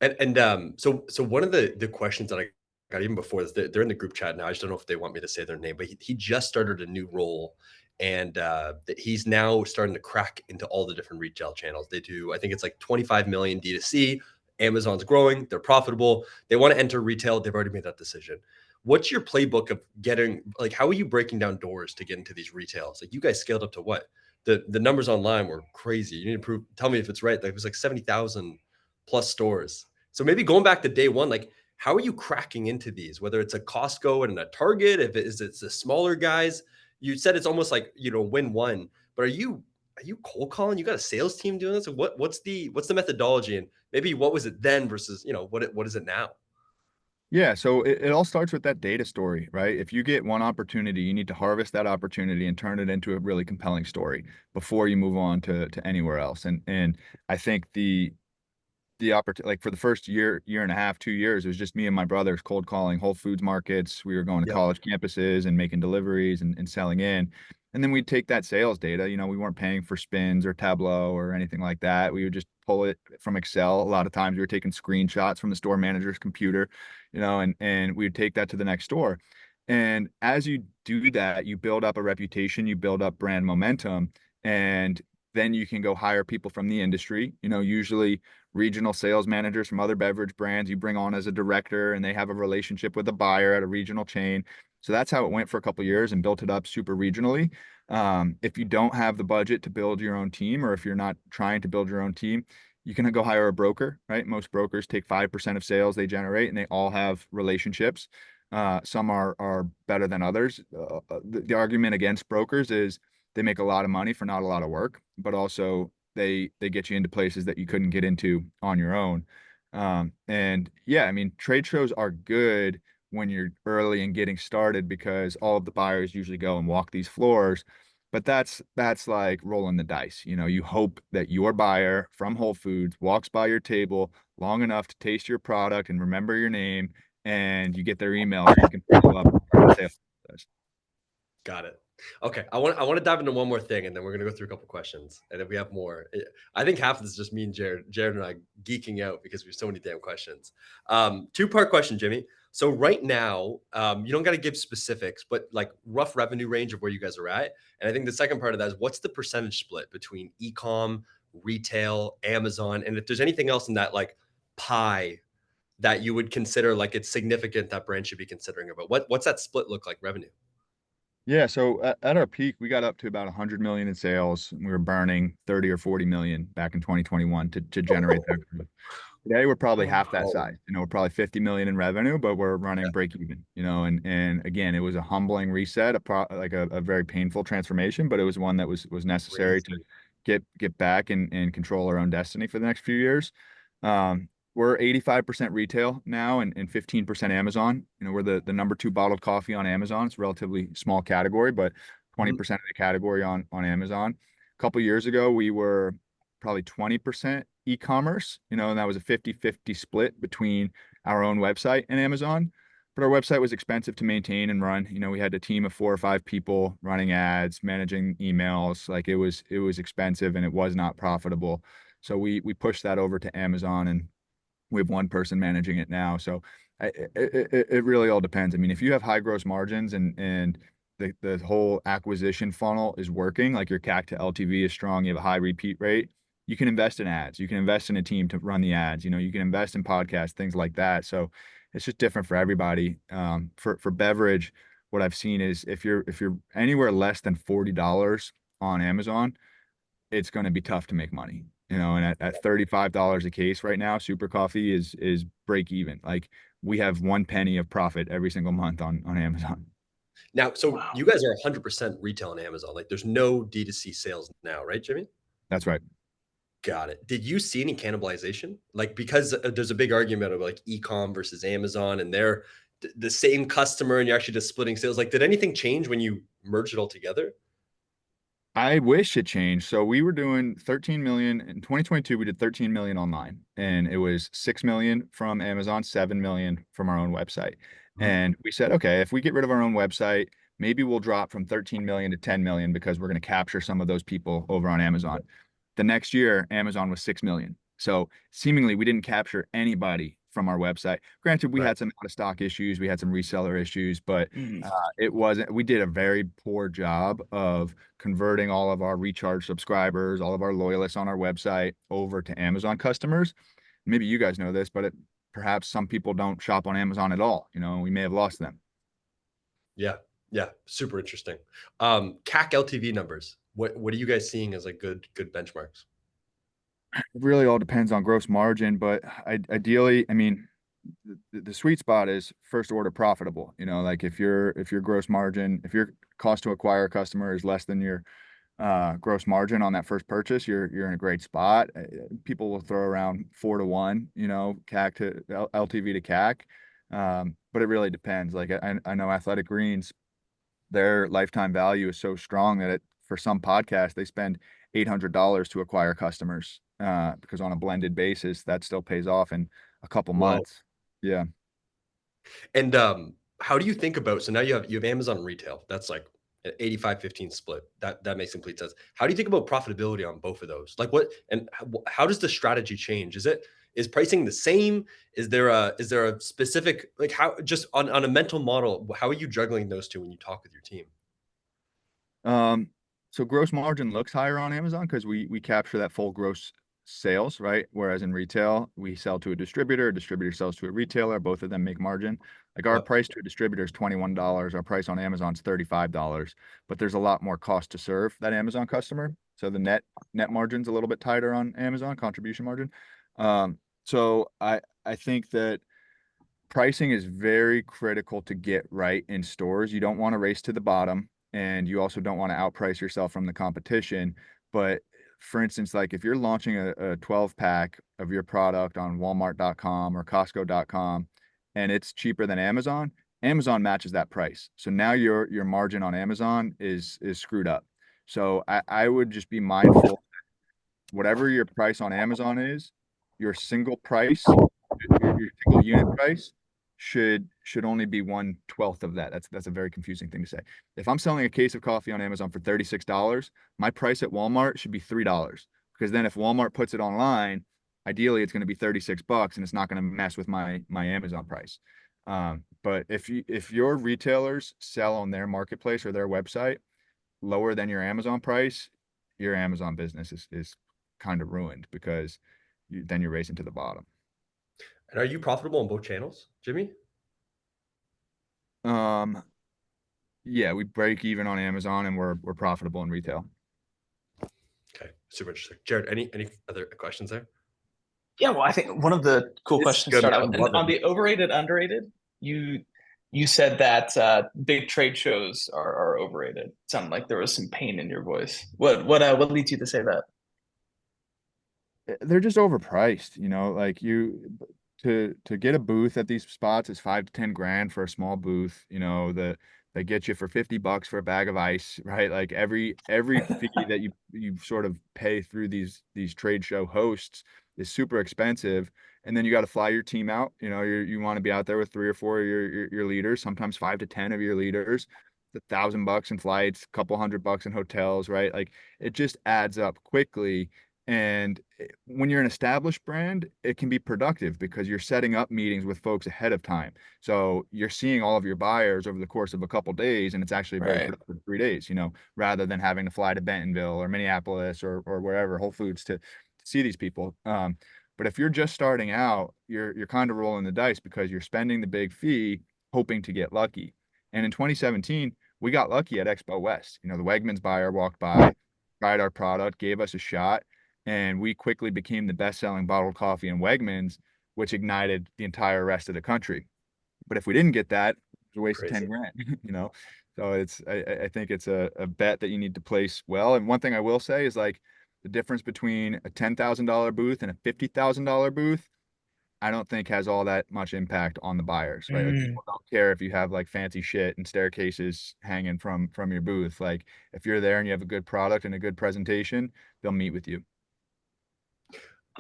Speaker 2: So one of the questions that I got even before this, they're in the group chat now. I just don't know if they want me to say their name, but he just started a new role, and he's now starting to crack into all the different retail channels. They do, I think it's like 25 million D2C. Amazon's growing, they're profitable. They want to enter retail. They've already made that decision. What's your playbook of getting, like, how are you breaking down doors to get into these retails? Like, you guys scaled up to what? The numbers online were crazy. You need to tell me if it's right. Like, it was like 70,000 plus stores. So maybe going back to day one, like, how are you cracking into these? Whether it's a Costco and a Target, if it's the smaller guys, you said it's almost like win one. But are you cold calling? You got a sales team doing this? What's the methodology, and maybe what was it then versus what is it now?
Speaker 5: Yeah, so it all starts with that data story, right? If you get one opportunity, you need to harvest that opportunity and turn it into a really compelling story before you move on to anywhere else. And I think the opportunity, like for the first year and a half, 2 years, it was just me and my brothers cold calling Whole Foods markets. We were going to
Speaker 2: Yep.
Speaker 5: college campuses and making deliveries and selling in. And then we'd take that sales data, we weren't paying for spins or Tableau or anything like that. We would just pull it from Excel. A lot of times we were taking screenshots from the store manager's computer, and we would take that to the next store. And as you do that, you build up a reputation, you build up brand momentum, and then you can go hire people from the industry, usually regional sales managers from other beverage brands you bring on as a director, and they have a relationship with a buyer at a regional chain. So that's how it went for a couple of years and built it up super regionally. If you don't have the budget to build your own team, or if you're not trying to build your own team, you can go hire a broker, right? Most brokers take 5% of sales they generate, and they all have relationships. Some are better than others. The argument against brokers is they make a lot of money for not a lot of work, but also they get you into places that you couldn't get into on your own. And yeah, I mean, trade shows are good when you're early and getting started, because all of the buyers usually go and walk these floors. But that's like rolling the dice. You hope that your buyer from Whole Foods walks by your table long enough to taste your product and remember your name, and you get their email so you can follow up and start the sales process.
Speaker 2: Got it. Okay, I want to dive into one more thing, and then we're gonna go through a couple questions. And if we have more, I think half of this is just me and Jared and I geeking out because we have so many damn questions. Two-part question, Jimmy. So right now, you don't got to give specifics, but like rough revenue range of where you guys are at. And I think the second part of that is, what's the percentage split between ecom, retail, Amazon, and if there's anything else in that like pie that you would consider like it's significant that brand should be considering about. What's that split look like revenue?
Speaker 5: Yeah, so at our peak, we got up to about 100 million in sales. We were burning 30 or 40 million back in 2021 to generate that growth. Today, we're probably half that size. We're probably 50 million in revenue, but we're running break even. And again, it was a humbling reset, a very painful transformation, but it was one that was necessary to get back and control our own destiny for the next few years. We're 85% retail now and 15% Amazon. We're the number 2 bottled coffee on Amazon. It's a relatively small category, but 20% of the category on Amazon. A couple of years ago, we were probably 20% e-commerce, and that was a 50-50 split between our own website and Amazon. But our website was expensive to maintain and run. We had a team of 4 or 5 people running ads, managing emails. Like it was expensive and it was not profitable. So we pushed that over to Amazon, and we have 1 person managing it now. So it really all depends. I mean, if you have high gross margins and the whole acquisition funnel is working, like your CAC to LTV is strong, you have a high repeat rate, you can invest in ads. You can invest in a team to run the ads. You can invest in podcasts, things like that. So it's just different for everybody. For beverage, what I've seen is if you're anywhere less than $40 on Amazon, it's going to be tough to make money. And at $35 a case right now, Super Coffee is break even. Like we have 1 penny of profit every single month on Amazon.
Speaker 2: Now, so you guys are 100% retail on Amazon. Like there's no D2C sales now, right, Jimmy?
Speaker 5: That's right.
Speaker 2: Got it. Did you see any cannibalization? Like, because there's a big argument of like ecom versus Amazon, and they're the same customer and you're actually just splitting sales. Like, did anything change when you merged it all together?
Speaker 5: I wish it changed. So we were doing 13 million in 2022. We did 13 million online, and it was 6 million from Amazon, 7 million from our own website. And we said, okay, if we get rid of our own website, maybe we'll drop from 13 million to 10 million because we're going to capture some of those people over on Amazon. The next year, Amazon was 6 million. So seemingly we didn't capture anybody from our website. Granted, we had some out of stock issues, we had some reseller issues, but we did a very poor job of converting all of our recharge subscribers, all of our loyalists on our website over to Amazon customers. Maybe you guys know this, but perhaps some people don't shop on Amazon at all. We may have lost them.
Speaker 2: Yeah. Super interesting. CAC LTV numbers. What are you guys seeing as like good benchmarks?
Speaker 5: It really all depends on gross margin, but ideally, I mean, the sweet spot is first order profitable. Like if your gross margin, if your cost to acquire a customer is less than your gross margin on that first purchase, you're in a great spot. People will throw around 4 to 1, CAC to LTV to CAC. But it really depends. Like I know Athletic Greens, their lifetime value is so strong that for some podcasts, they spend $800 to acquire customers, because on a blended basis, that still pays off in a couple
Speaker 2: Wow.
Speaker 5: months. Yeah.
Speaker 2: And how do you think about, so now you have Amazon retail, that's like an 85-15 split. That makes complete sense. How do you think about profitability on both of those? Like what, and how does the strategy change? Is pricing the same? Is there a specific, like, how, just on a mental model, how are you juggling those two when you talk with your team?
Speaker 5: So gross margin looks higher on Amazon because we capture that full gross sales, right? Whereas in retail, we sell to a distributor sells to a retailer. Both of them make margin. Like our
Speaker 2: Yep.
Speaker 5: price to a distributor is $21. Our price on Amazon is $35, but there's a lot more cost to serve that Amazon customer. So the net margin's a little bit tighter on Amazon, contribution margin. So I think that pricing is very critical to get right in stores. You don't want to race to the bottom, and you also don't want to outprice yourself from the competition. But for instance, like if you're launching a 12 pack of your product on Walmart.com or Costco.com, and it's cheaper than Amazon, Amazon matches that price. So now your margin on Amazon is screwed up. So I would just be mindful, whatever your price on Amazon is, your single price, your single unit price should only be 1/12 of that. That's a very confusing thing to say. If I'm selling a case of coffee on Amazon for $36, my price at Walmart should be $3, because then if Walmart puts it online, ideally it's going to be $36 and it's not going to mess with my Amazon price. But if your retailers sell on their marketplace or their website lower than your Amazon price, your Amazon business is kind of ruined, because then you're racing to the bottom.
Speaker 2: And are you profitable on both channels, Jimmy?
Speaker 5: Yeah, we break even on Amazon and we're profitable in retail.
Speaker 2: Okay, super interesting. Jared, any other questions there?
Speaker 1: Yeah, well, I think one of the cool
Speaker 2: This is
Speaker 1: questions to
Speaker 2: good,
Speaker 1: start
Speaker 2: man.
Speaker 1: out with,
Speaker 2: I love
Speaker 1: on
Speaker 2: it.
Speaker 1: the overrated, underrated, you said that big trade shows are overrated. It sounded like there was some pain in your voice. What leads you to say that?
Speaker 5: They're just overpriced, like to get a booth at these spots is 5 to 10 grand for a small booth. They get you for $50 for a bag of ice, right? Like every fee that you sort of pay through these trade show hosts is super expensive. And then you got to fly your team out. You want to be out there with 3 or 4 of your leaders, sometimes 5 to 10 of your leaders. $1,000 in flights, a couple $100 in hotels, right? Like it just adds up quickly. And when you're an established brand, it can be productive because you're setting up meetings with folks ahead of time. So you're seeing all of your buyers over the course of a couple of days, and it's actually very
Speaker 1: Right.
Speaker 5: productive 3 days, rather than having to fly to Bentonville or Minneapolis or wherever, Whole Foods, to see these people. But if you're just starting out, you're kind of rolling the dice because you're spending the big fee hoping to get lucky. And in 2017, we got lucky at Expo West. The Wegmans buyer walked by, tried our product, gave us a shot, and we quickly became the best-selling bottled coffee in Wegmans, which ignited the entire rest of the country. But if we didn't get that, it was a waste of 10 grand, So I think it's a bet that you need to place well. And one thing I will say is, like, the difference between a $10,000 booth and a $50,000 booth, I don't think has all that much impact on the buyers, right? Like, people don't care if you have like fancy shit and staircases hanging from your booth. Like, if you're there and you have a good product and a good presentation, they'll meet with you.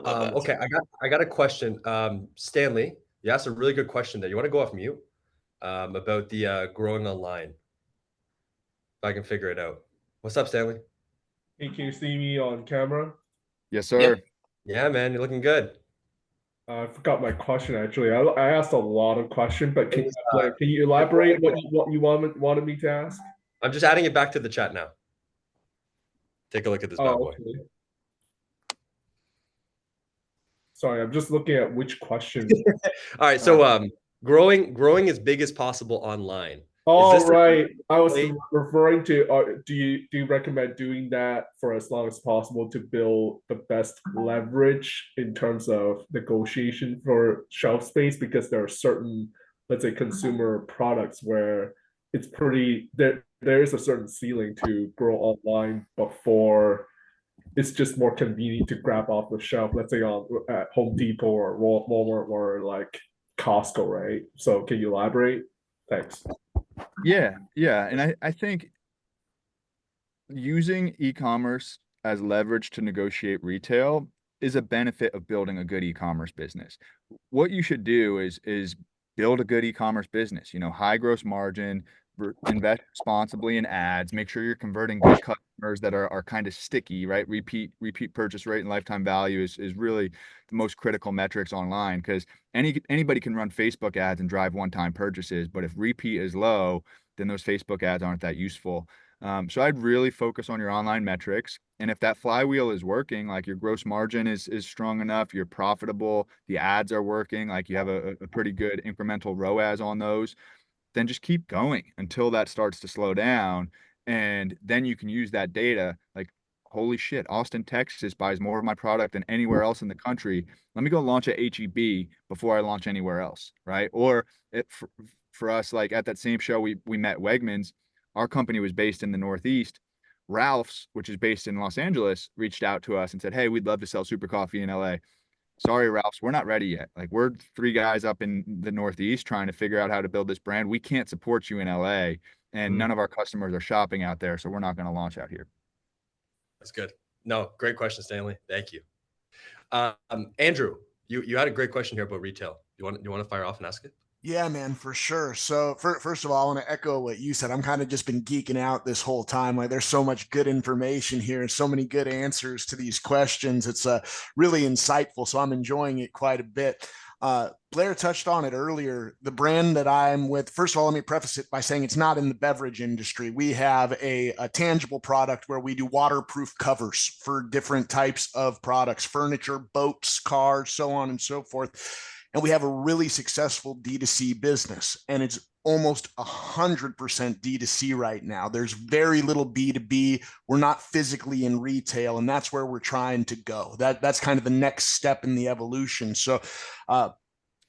Speaker 2: Okay, I got a question. Stanley, you asked a really good question there. You want to go off mute about the growing online? If I can figure it out. What's up, Stanley?
Speaker 7: Hey, can you see me on camera?
Speaker 5: Yes, sir.
Speaker 1: Yep.
Speaker 2: Yeah, man, you're looking good.
Speaker 7: I forgot my question actually. I asked a lot of questions, but can
Speaker 2: Uh,
Speaker 7: you elaborate what you wanted me to ask?
Speaker 2: I'm just adding it back to the chat now. Take a look at this bad boy.
Speaker 7: Okay. Sorry, I'm just looking at which question.
Speaker 2: All right, so growing as big as possible online.
Speaker 7: Oh, right. I was
Speaker 2: Wait.
Speaker 7: referring to, do you recommend doing that for as long as possible to build the best leverage in terms of negotiation for shelf space? Because there are certain, let's say, consumer products where it's pretty, there is a certain ceiling to grow online before it's just more convenient to grab off the shelf, let's say at Home Depot or Walmart or like Costco, right? So can you elaborate? Thanks.
Speaker 5: Yeah. And I think using e-commerce as leverage to negotiate retail is a benefit of building a good e-commerce business. What you should do is build a good e-commerce business, high gross margin, invest responsibly in ads, make sure you're converting good customers that are kind of sticky, right? Repeat purchase rate and lifetime value is really the most critical metrics online, because anybody can run Facebook ads and drive one-time purchases, but if repeat is low, then those Facebook ads aren't that useful. So I'd really focus on your online metrics. And if that flywheel is working, like your gross margin is strong enough, you're profitable, the ads are working, like you have a pretty good incremental ROAS on those, then just keep going until that starts to slow down. And then you can use that data like, holy shit, Austin, Texas buys more of my product than anywhere else in the country. Let me go launch at HEB before I launch anywhere else, right? Or for us, like at that same show, we met Wegmans. Our company was based in the Northeast. Ralph's, which is based in Los Angeles, reached out to us and said, hey, we'd love to sell Super Coffee in LA. Sorry, Ralph's, we're not ready yet. Like, we're 3 guys up in the Northeast trying to figure out how to build this brand. We can't support you in LA, and none of our customers are shopping out there, so we're not going to launch out here.
Speaker 2: That's good. No, great question, Stanley. Thank you. Andrew, you had a great question here about retail. You want to fire off and ask it?
Speaker 4: Yeah, man, for sure. So first of all, I want to echo what you said. I'm kind of just been geeking out this whole time. Like, there's so much good information here and so many good answers to these questions. It's really insightful. So I'm enjoying it quite a bit. Blair touched on it earlier. The brand that I'm with, first of all, let me preface it by saying it's not in the beverage industry. We have a tangible product where we do waterproof covers for different types of products, furniture, boats, cars, so on and so forth. And we have a really successful D2C business, and it's almost 100% D2C right now. There's very little B2B. We're not physically in retail, and that's where we're trying to go. That's kind of the next step in the evolution. So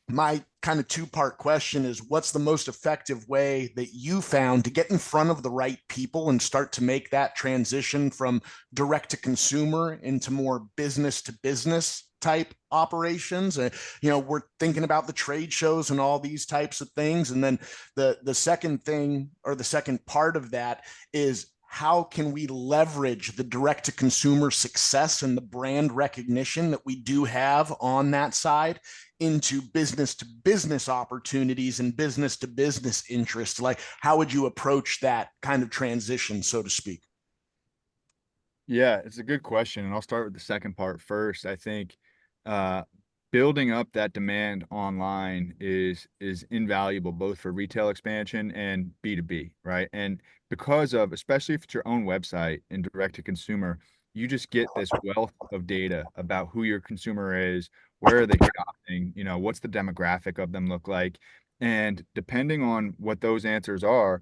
Speaker 4: my kind of 2-part question is, what's the most effective way that you found to get in front of the right people and start to make that transition from direct to consumer into more business to business type operations? We're thinking about the trade shows and all these types of things. And then the second thing, or the second part of that, is how can we leverage the direct to consumer success and the brand recognition that we do have on that side into business to business opportunities and business to business interests? Like, how would you approach that kind of transition, so to speak?
Speaker 5: Yeah, it's a good question. And I'll start with the second part first. I think building up that demand online is invaluable, both for retail expansion and B2B, right? And because of, especially if it's your own website and direct to consumer, you just get this wealth of data about who your consumer is, where are they shopping, what's the demographic of them look like. And depending on what those answers are,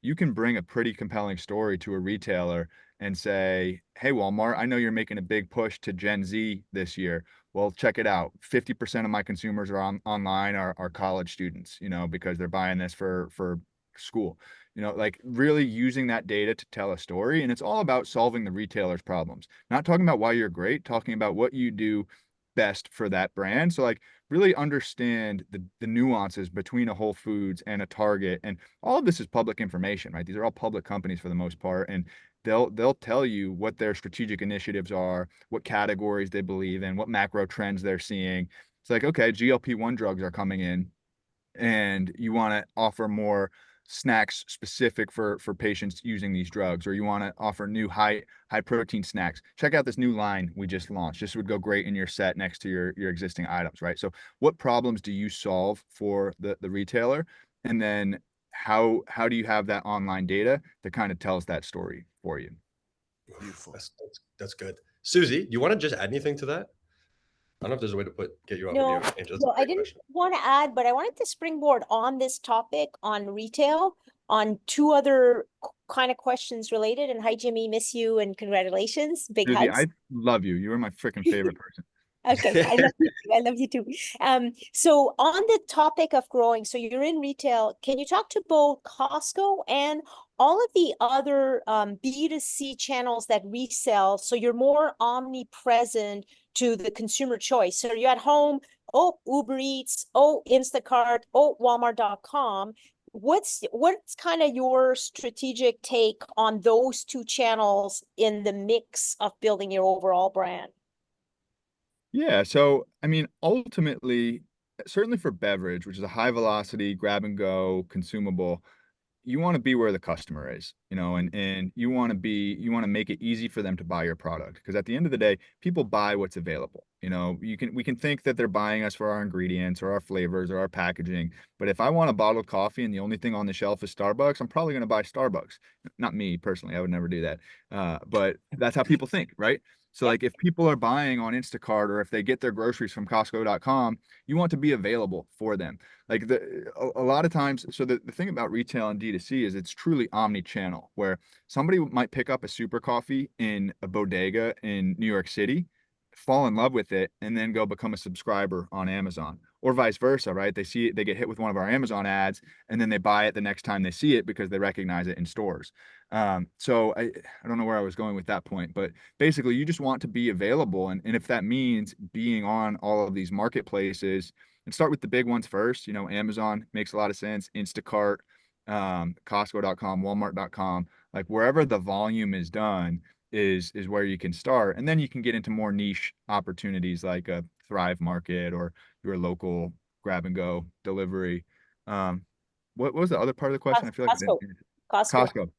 Speaker 5: you can bring a pretty compelling story to a retailer and say, hey, Walmart, I know you're making a big push to Gen Z this year. Well, check it out. 50% of my consumers are online are college students, because they're buying this for school. Like, really using that data to tell a story. And it's all about solving the retailer's problems. Not talking about why you're great, talking about what you do best for that brand. So, like, really understand the nuances between a Whole Foods and a Target. And all of this is public information, right? These are all public companies for the most part. And they'll tell you what their strategic initiatives are, what categories they believe in, what macro trends they're seeing. It's like, okay, GLP-1 drugs are coming in, and you want to offer more snacks specific for patients using these drugs, or you want to offer new high protein snacks. Check out this new line we just launched. This would go great in your set next to your existing items, right? So what problems do you solve for the retailer? And then how do you have that online data that kind of tells that story for you?
Speaker 4: Beautiful.
Speaker 2: That's good. Susie, you want to just add anything to that? I don't know if there's a way to get you off
Speaker 8: No,
Speaker 2: mute, Angel.
Speaker 8: no, I didn't want to add, but I wanted to springboard on this topic on retail on 2 other kind of questions related. And hi, Jimmy, miss you and congratulations. Big
Speaker 5: Susie,
Speaker 8: hugs.
Speaker 5: I love you. You are my freaking favorite person.
Speaker 8: Okay, I love you too. I love you too. So on the topic of growing, so you're in retail, can you talk to both Costco and all of the other B2C channels that resell, so you're more omnipresent to the consumer choice? So you're at home, oh, Uber Eats, oh, Instacart, oh, Walmart.com. what's kind of your strategic take on those two channels in the mix of building your overall brand?
Speaker 5: Yeah, so I mean, ultimately, certainly for beverage, which is a high velocity, grab and go consumable, you want to be where the customer is, and you want to make it easy for them to buy your product. Because at the end of the day, people buy what's available. We can think that they're buying us for our ingredients or our flavors or our packaging. But if I want a bottled coffee and the only thing on the shelf is Starbucks, I'm probably going to buy Starbucks. Not me personally, I would never do that. But that's how people think, right? So like if people are buying on Instacart or if they get their groceries from Costco.com, you want to be available for them. Like a lot of times, so the thing about retail and D2C is it's truly omni-channel, where somebody might pick up a super coffee in a bodega in New York City, fall in love with it, and then go become a subscriber on Amazon, or vice versa, right? They get hit with one of our Amazon ads, and then they buy it the next time they see it because they recognize it in stores. So I don't know where I was going with that point, but basically you just want to be available. And if that means being on all of these marketplaces, and start with the big ones first, Amazon makes a lot of sense, Instacart, Costco.com, Walmart.com, like wherever the volume is done is where you can start. And then you can get into more niche opportunities like a Thrive Market or your local grab and go delivery. What was the other part of the question? I feel like I
Speaker 8: Costco.
Speaker 5: didn't.
Speaker 8: Costco.
Speaker 5: Costco.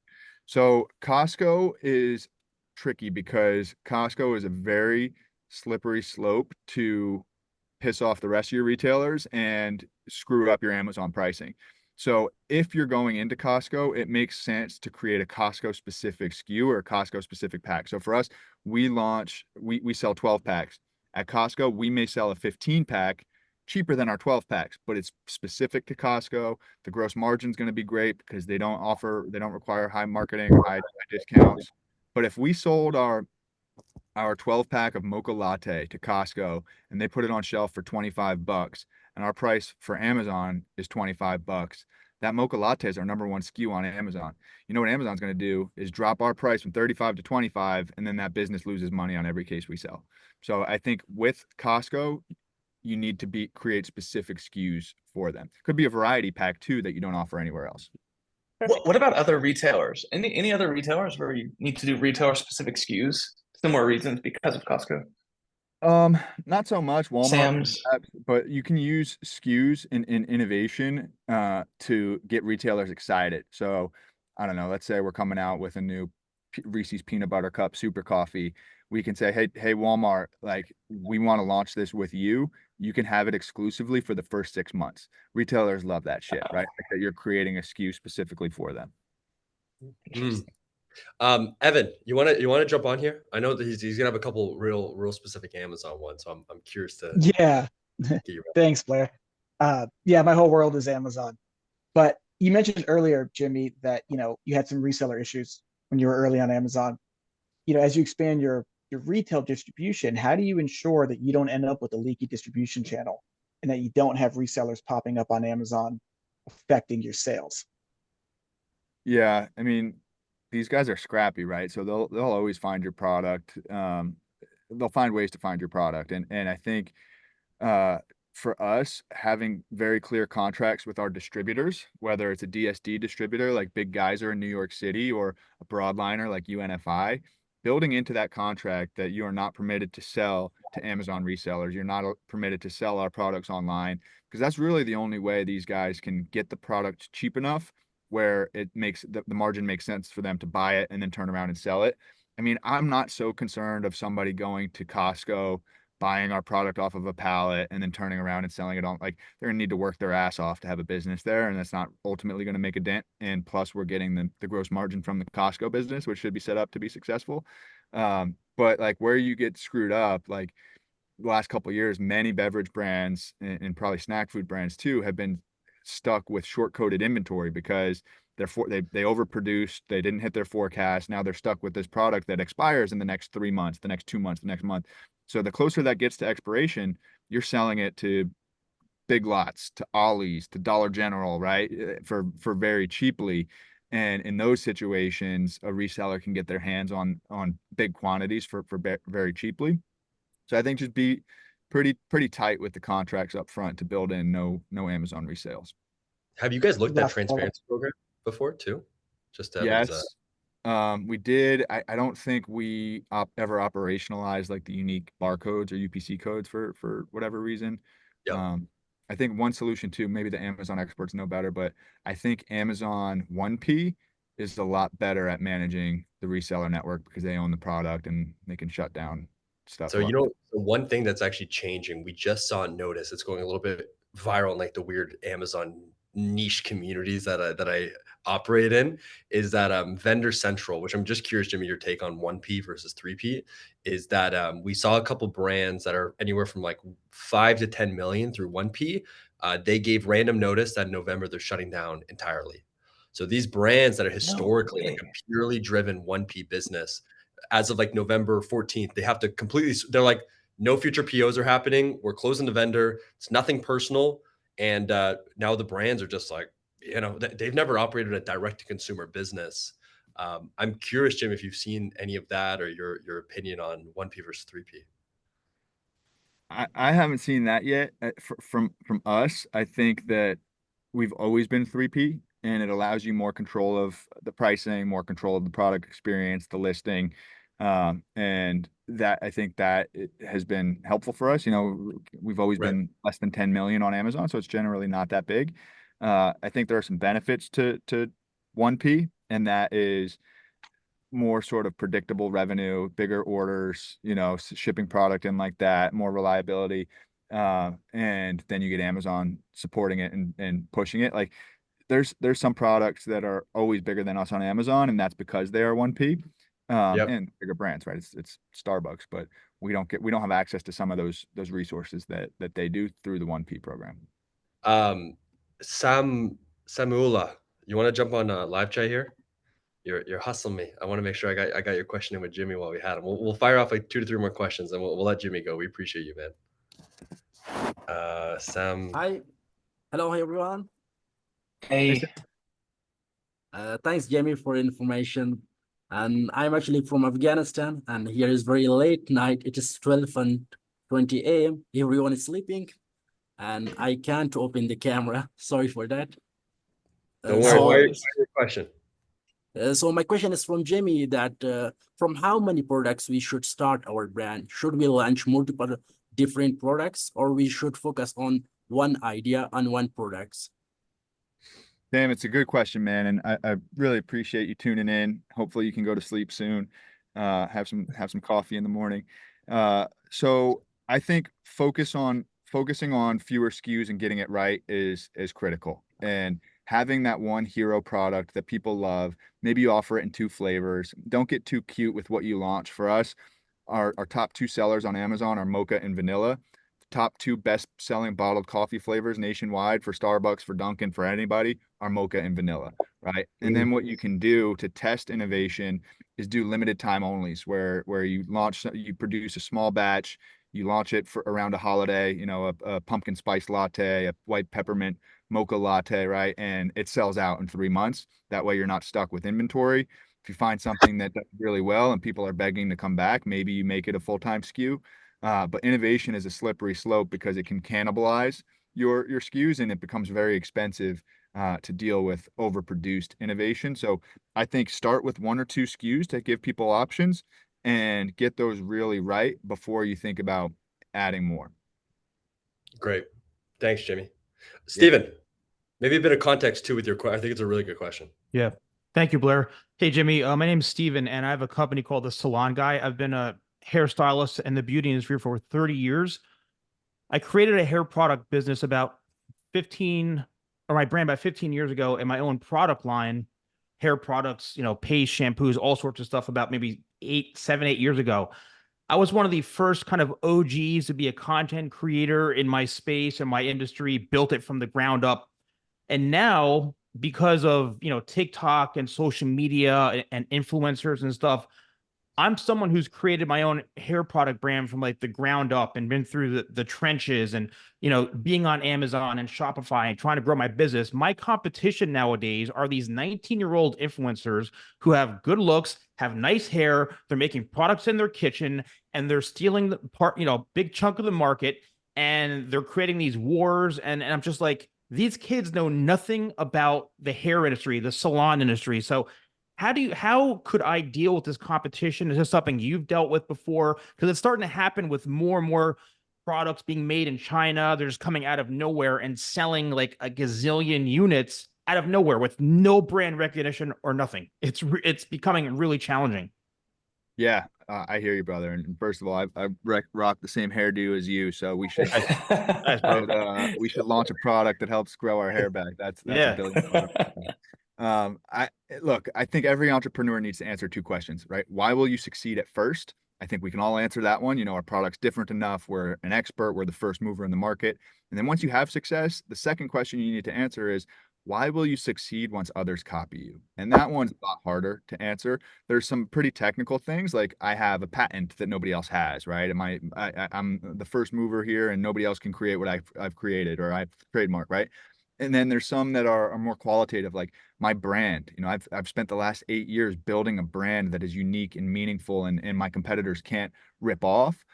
Speaker 5: So Costco is tricky because Costco is a very slippery slope to piss off the rest of your retailers and screw up your Amazon pricing. So if you're going into Costco, it makes sense to create a Costco specific SKU or a Costco specific pack. So for us, we sell 12 packs. At Costco, we may sell a 15 pack cheaper than our 12 packs, but it's specific to Costco. The gross margin is going to be great because they don't require high marketing or high discounts. But if we sold our 12 pack of mocha latte to Costco and they put it on shelf for $25 and our price for Amazon is $25, that mocha latte is our number one SKU on Amazon. You know what Amazon's going to do is drop our price from 35 to 25, and then that business loses money on every case we sell. So I think with Costco, you need to create specific SKUs for them. Could be a variety pack too that you don't offer anywhere else.
Speaker 1: What about other retailers? Any other retailers where you need to do retailer specific SKUs? Similar reasons because of Costco.
Speaker 5: Not so much Walmart,
Speaker 1: Sam's.
Speaker 5: but you can use SKUs in innovation to get retailers excited. So I don't know, let's say we're coming out with a new Reese's peanut butter cup super coffee. We can say, hey Walmart, like we want to launch this with you. You can have it exclusively for the first 6 months. Retailers love that shit, right? Like that you're creating a SKU specifically for them.
Speaker 2: Evan, you wanna jump on here? I know that he's gonna have a couple real specific Amazon ones, so I'm curious to
Speaker 9: Yeah.
Speaker 2: get you.
Speaker 9: Thanks, Blair. Yeah, my whole world is Amazon. But you mentioned earlier, Jimmy, that you had some reseller issues when you were early on Amazon. As you expand your retail distribution, how do you ensure that you don't end up with a leaky distribution channel and that you don't have resellers popping up on Amazon affecting your sales?
Speaker 5: Yeah, I mean, these guys are scrappy, right? So they'll always find your product. They'll find ways to find your product, and I think for us, having very clear contracts with our distributors, whether it's a DSD distributor like Big Geyser in New York City or a broadliner like UNFI, building into that contract that you are not permitted to sell to Amazon resellers. You're not permitted to sell our products online, because that's really the only way these guys can get the product cheap enough where it makes the margin makes sense for them to buy it and then turn around and sell it. I mean, I'm not so concerned of somebody going to Costco, buying our product off of a pallet and then turning around and selling it on. Like, they're gonna need to work their ass off to have a business there, and that's not ultimately going to make a dent. And plus we're getting the gross margin from the Costco business, which should be set up to be successful. But like where you get screwed up, like the last couple of years, many beverage brands and probably snack food brands too have been stuck with short coded inventory because they overproduced, they didn't hit their forecast. Now they're stuck with this product that expires in the next 3 months, the next 2 months, the next month. So the closer that gets to expiration, you're selling it to Big Lots, to Ollie's, to Dollar General, right? For very cheaply. And in those situations, a reseller can get their hands on big quantities for very cheaply. So I think just be pretty tight with the contracts up front to build in no Amazon resales.
Speaker 2: Have you guys looked at
Speaker 9: last fall.
Speaker 2: transparency program before too? Just to have it as a,
Speaker 5: Yes. We did. I don't think we ever operationalized like the unique barcodes or UPC codes for whatever reason.
Speaker 2: Yep.
Speaker 5: I think one solution too, maybe the Amazon experts know better, but I think Amazon 1P is a lot better at managing the reseller network because they own the product and they can shut down stuff.
Speaker 2: So, you know, the one thing that's actually changing, we just saw a notice, it's going a little bit viral in like the weird Amazon niche communities that I operate in, is that Vendor Central, which I'm just curious, Jimmy, your take on 1P versus 3P, is that we saw a couple brands that are anywhere from like 5 to 10 million through 1P. They gave random notice that in November they're shutting down entirely. So these brands that are historically like a purely driven 1P business, as of like November 14th, they have to completely, they're like, no future POs are happening. We're closing the vendor. It's nothing personal. And now the brands are just like, you know, they've never operated a direct to consumer business. I'm curious, Jim, if you've seen any of that or your opinion on 1P versus 3P.
Speaker 5: I haven't seen that yet. From us. I think that we've always been 3P, and it allows you more control of the pricing, more control of the product experience, the listing. And that, I think that it has been helpful for us. You know, we've always been less than 10 million on Amazon, so it's generally not that big. I think there are some benefits to 1P, and that is more sort of predictable revenue, bigger orders, you know, shipping product in like that, more reliability. And then you get Amazon supporting it and pushing it. Like there's some products that are always bigger than us on Amazon, and that's because they are 1P. And bigger brands, right? It's Starbucks, but we don't have access to some of those resources that they do through the 1P program.
Speaker 2: Samula, you want to jump on live chat here? You're hustling me. I want to make sure I got your question in with Jimmy while we had him. We'll fire off like 2 to 3 more questions, and we'll let Jimmy go. We appreciate you, man. Sam.
Speaker 10: Hi. Hello, everyone.
Speaker 1: Hey.
Speaker 10: Thanks, Jamie, for information. And I'm actually from Afghanistan, and here is very late night. It is 12:20 a.m. Everyone is sleeping, and I can't open the camera. Sorry for that.
Speaker 2: Don't worry. What's your question?
Speaker 10: So my question is from Jamie that from how many products we should start our brand? Should we launch multiple different products, or we should focus on one idea and one product?
Speaker 5: Sam, it's a good question, man, and I really appreciate you tuning in. Hopefully you can go to sleep soon, have some coffee in the morning. So I think focusing on fewer SKUs and getting it right is critical. And having that one hero product that people love, maybe you offer it in 2 flavors. Don't get too cute with what you launch. For us, our top 2 sellers on Amazon are mocha and vanilla. Top 2 best-selling bottled coffee flavors nationwide for Starbucks, for Dunkin, for anybody are mocha and vanilla, right? And then what you can do to test innovation is do limited time onlys, where you produce a small batch, you launch it for around a holiday, you know, a pumpkin spice latte, a white peppermint mocha latte, right? And it sells out in 3 months. That way you're not stuck with inventory. If you find something that does really well and people are begging to come back, maybe you make it a full-time SKU. But innovation is a slippery slope because it can cannibalize your SKUs, and it becomes very expensive to deal with overproduced innovation. So I think start with 1 or 2 SKUs to give people options and get those really right before you think about adding more.
Speaker 2: Great. Thanks, Jimmy. Steven, maybe a bit of context too with your question. I think it's a really good question.
Speaker 6: Yeah. Thank you, Blair. Hey, Jimmy, my name's Steven, and I have a company called The Salon Guy. I've been a hairstylist in the beauty industry for 30 years. I created a hair product business my brand about 15 years ago, and my own product line, hair products, you know, paste, shampoos, all sorts of stuff about maybe 7, 8 years ago. I was one of the first kind of OGs to be a content creator in my space and my industry, built it from the ground up. And now, because of, you know, TikTok and social media and influencers and stuff, I'm someone who's created my own hair product brand from like the ground up and been through the trenches and, you know, being on Amazon and Shopify and trying to grow my business. My competition nowadays are these 19-year-old influencers who have good looks, have nice hair. They're making products in their kitchen, and they're stealing big chunk of the market, and they're creating these wars. And I'm just like, these kids know nothing about the hair industry, the salon industry. So how could I deal with this competition? Is this something you've dealt with before? Because it's starting to happen with more and more products being made in China. They're just coming out of nowhere and selling like a gazillion units out of nowhere with no brand recognition or nothing. It's becoming really challenging.
Speaker 5: Yeah, I hear you, brother. And first of all, I rock the same hairdo as you, so we should
Speaker 6: Nice, bro.
Speaker 5: we should launch a product that helps grow our hair back. That's a
Speaker 6: Yeah.
Speaker 5: billion-dollar product. I think every entrepreneur needs to answer two questions, right? Why will you succeed at first? I think we can all answer that one. You know, our product's different enough. We're an expert. We're the first mover in the market. And then once you have success, the second question you need to answer is, why will you succeed once others copy you? And that one's a lot harder to answer. There's some pretty technical things, like I have a patent that nobody else has, right? I'm the first mover here and nobody else can create what I've created, or I've trademarked, right? And then there's some that are more qualitative, like my brand. You know, I've spent the last 8 years building a brand that is unique and meaningful, and my competitors can't rip off.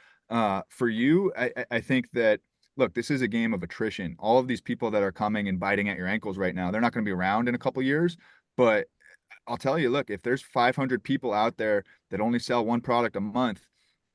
Speaker 5: For you, I think that, look, this is a game of attrition. All of these people that are coming and biting at your ankles right now, they're not going to be around in a couple years. But I'll tell you, look, if there's 500 people out there that only sell one product a month,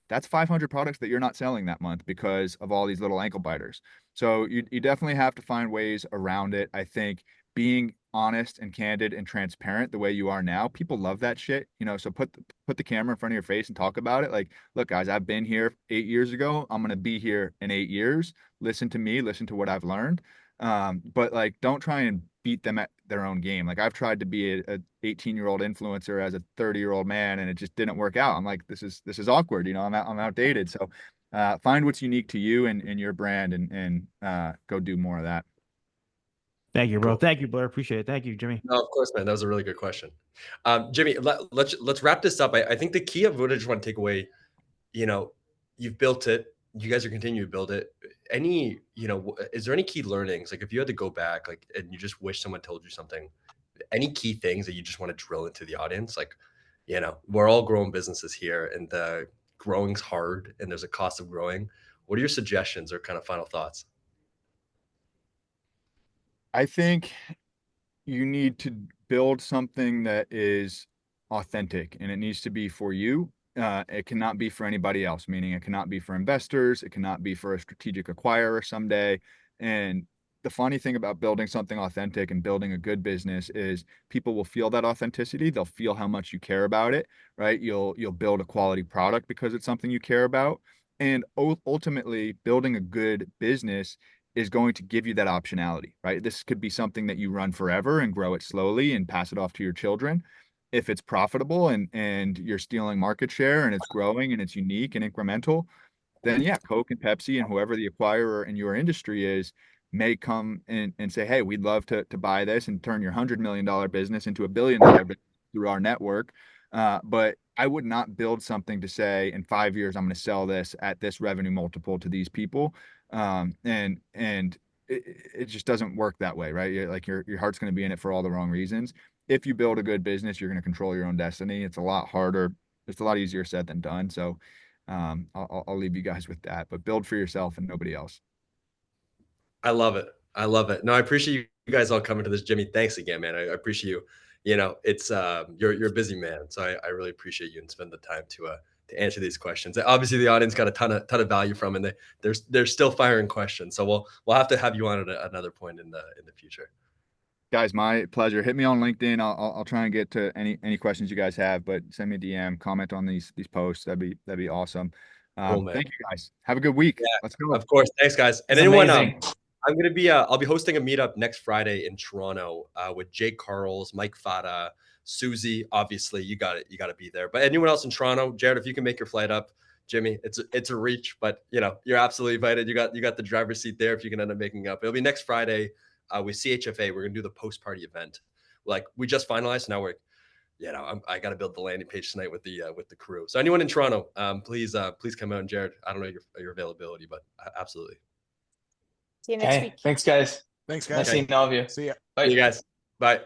Speaker 5: that's 500 products that you're not selling that month because of all these little ankle biters. So you definitely have to find ways around it. I think being honest and candid and transparent the way you are now, people love that shit. You know, so put the camera in front of your face and talk about it. Like, look, guys, I've been here 8 years ago. I'm going to be here in 8 years. Listen to me, listen to what I've learned. But like, don't try and beat them at their own game. Like, I've tried to be a 18-year-old influencer as a 30-year-old man, and it just didn't work out. I'm like, this is awkward. You know, I'm outdated. So find what's unique to you and your brand, and go do more of that.
Speaker 6: Thank you, bro.
Speaker 2: Cool.
Speaker 6: Thank you, Blair. Appreciate it. Thank you, Jimmy.
Speaker 2: No, of course, man. That was a really good question. Jimmy, let's wrap this up. I think the key of what I just want to take away, you know, you've built it. You guys are continuing to build it. Is there any key learnings? Like, if you had to go back, like, and you just wish someone told you something, any key things that you just want to drill into the audience? Like, you know, we're all growing businesses here, and growing's hard, and there's a cost of growing. What are your suggestions or kind of final thoughts?
Speaker 5: I think you need to build something that is authentic, and it needs to be for you. It cannot be for anybody else, meaning it cannot be for investors. It cannot be for a strategic acquirer someday. And the funny thing about building something authentic and building a good business is people will feel that authenticity. They'll feel how much you care about it, right? You'll build a quality product because it's something you care about. And ultimately, building a good business is going to give you that optionality, right? This could be something that you run forever and grow it slowly and pass it off to your children. If it's profitable and you're stealing market share and it's growing and it's unique and incremental, then yeah, Coke and Pepsi and whoever the acquirer in your industry is may come and say, hey, we'd love to buy this and turn your $100 million business into $1 billion business through our network. But I would not build something to say in 5 years, I'm going to sell this at this revenue multiple to these people. And it just doesn't work that way, right? Like your heart's going to be in it for all the wrong reasons. If you build a good business, you're going to control your own destiny. It's a lot harder. It's a lot easier said than done. So I'll leave you guys with that, but build for yourself and nobody else.
Speaker 2: I love it. I love it. No, I appreciate you guys all coming to this. Jimmy, thanks again, man. I appreciate you. You know, it's you're a busy man, so I really appreciate you and spend the time to answer these questions. Obviously, the audience got a ton of value from, and they're still firing questions. So we'll have to have you on at another point in the future.
Speaker 5: Guys, my pleasure. Hit me on LinkedIn. I'll try and get to any questions you guys have, but send me a DM, comment on these posts. That'd be awesome.
Speaker 2: Cool,
Speaker 5: thank you guys. Have a good week.
Speaker 2: Yeah,
Speaker 5: let's go.
Speaker 2: Of course. Thanks, guys. And
Speaker 1: It's
Speaker 2: anyone,
Speaker 1: amazing.
Speaker 2: I'm going to be, I'll be hosting a meetup next Friday in Toronto with Jake Carls, Mike Fata, Susie. Obviously, you got to be there. But anyone else in Toronto, Jared, if you can make your flight up, Jimmy, it's a reach, but you know, you're absolutely invited. You got the driver's seat there if you can end up making up. It'll be next Friday with CHFA. We're going to do the post-party event. Like, we just finalized. Now I got to build the landing page tonight with the crew. So anyone in Toronto, please come out. And Jared, I don't know your availability, but absolutely.
Speaker 8: See you next
Speaker 1: Okay.
Speaker 8: week.
Speaker 1: Thanks, guys.
Speaker 4: Thanks,
Speaker 1: Nice
Speaker 4: guys.
Speaker 1: seeing all of you.
Speaker 4: See ya.
Speaker 1: Bye.
Speaker 2: See you guys. Bye.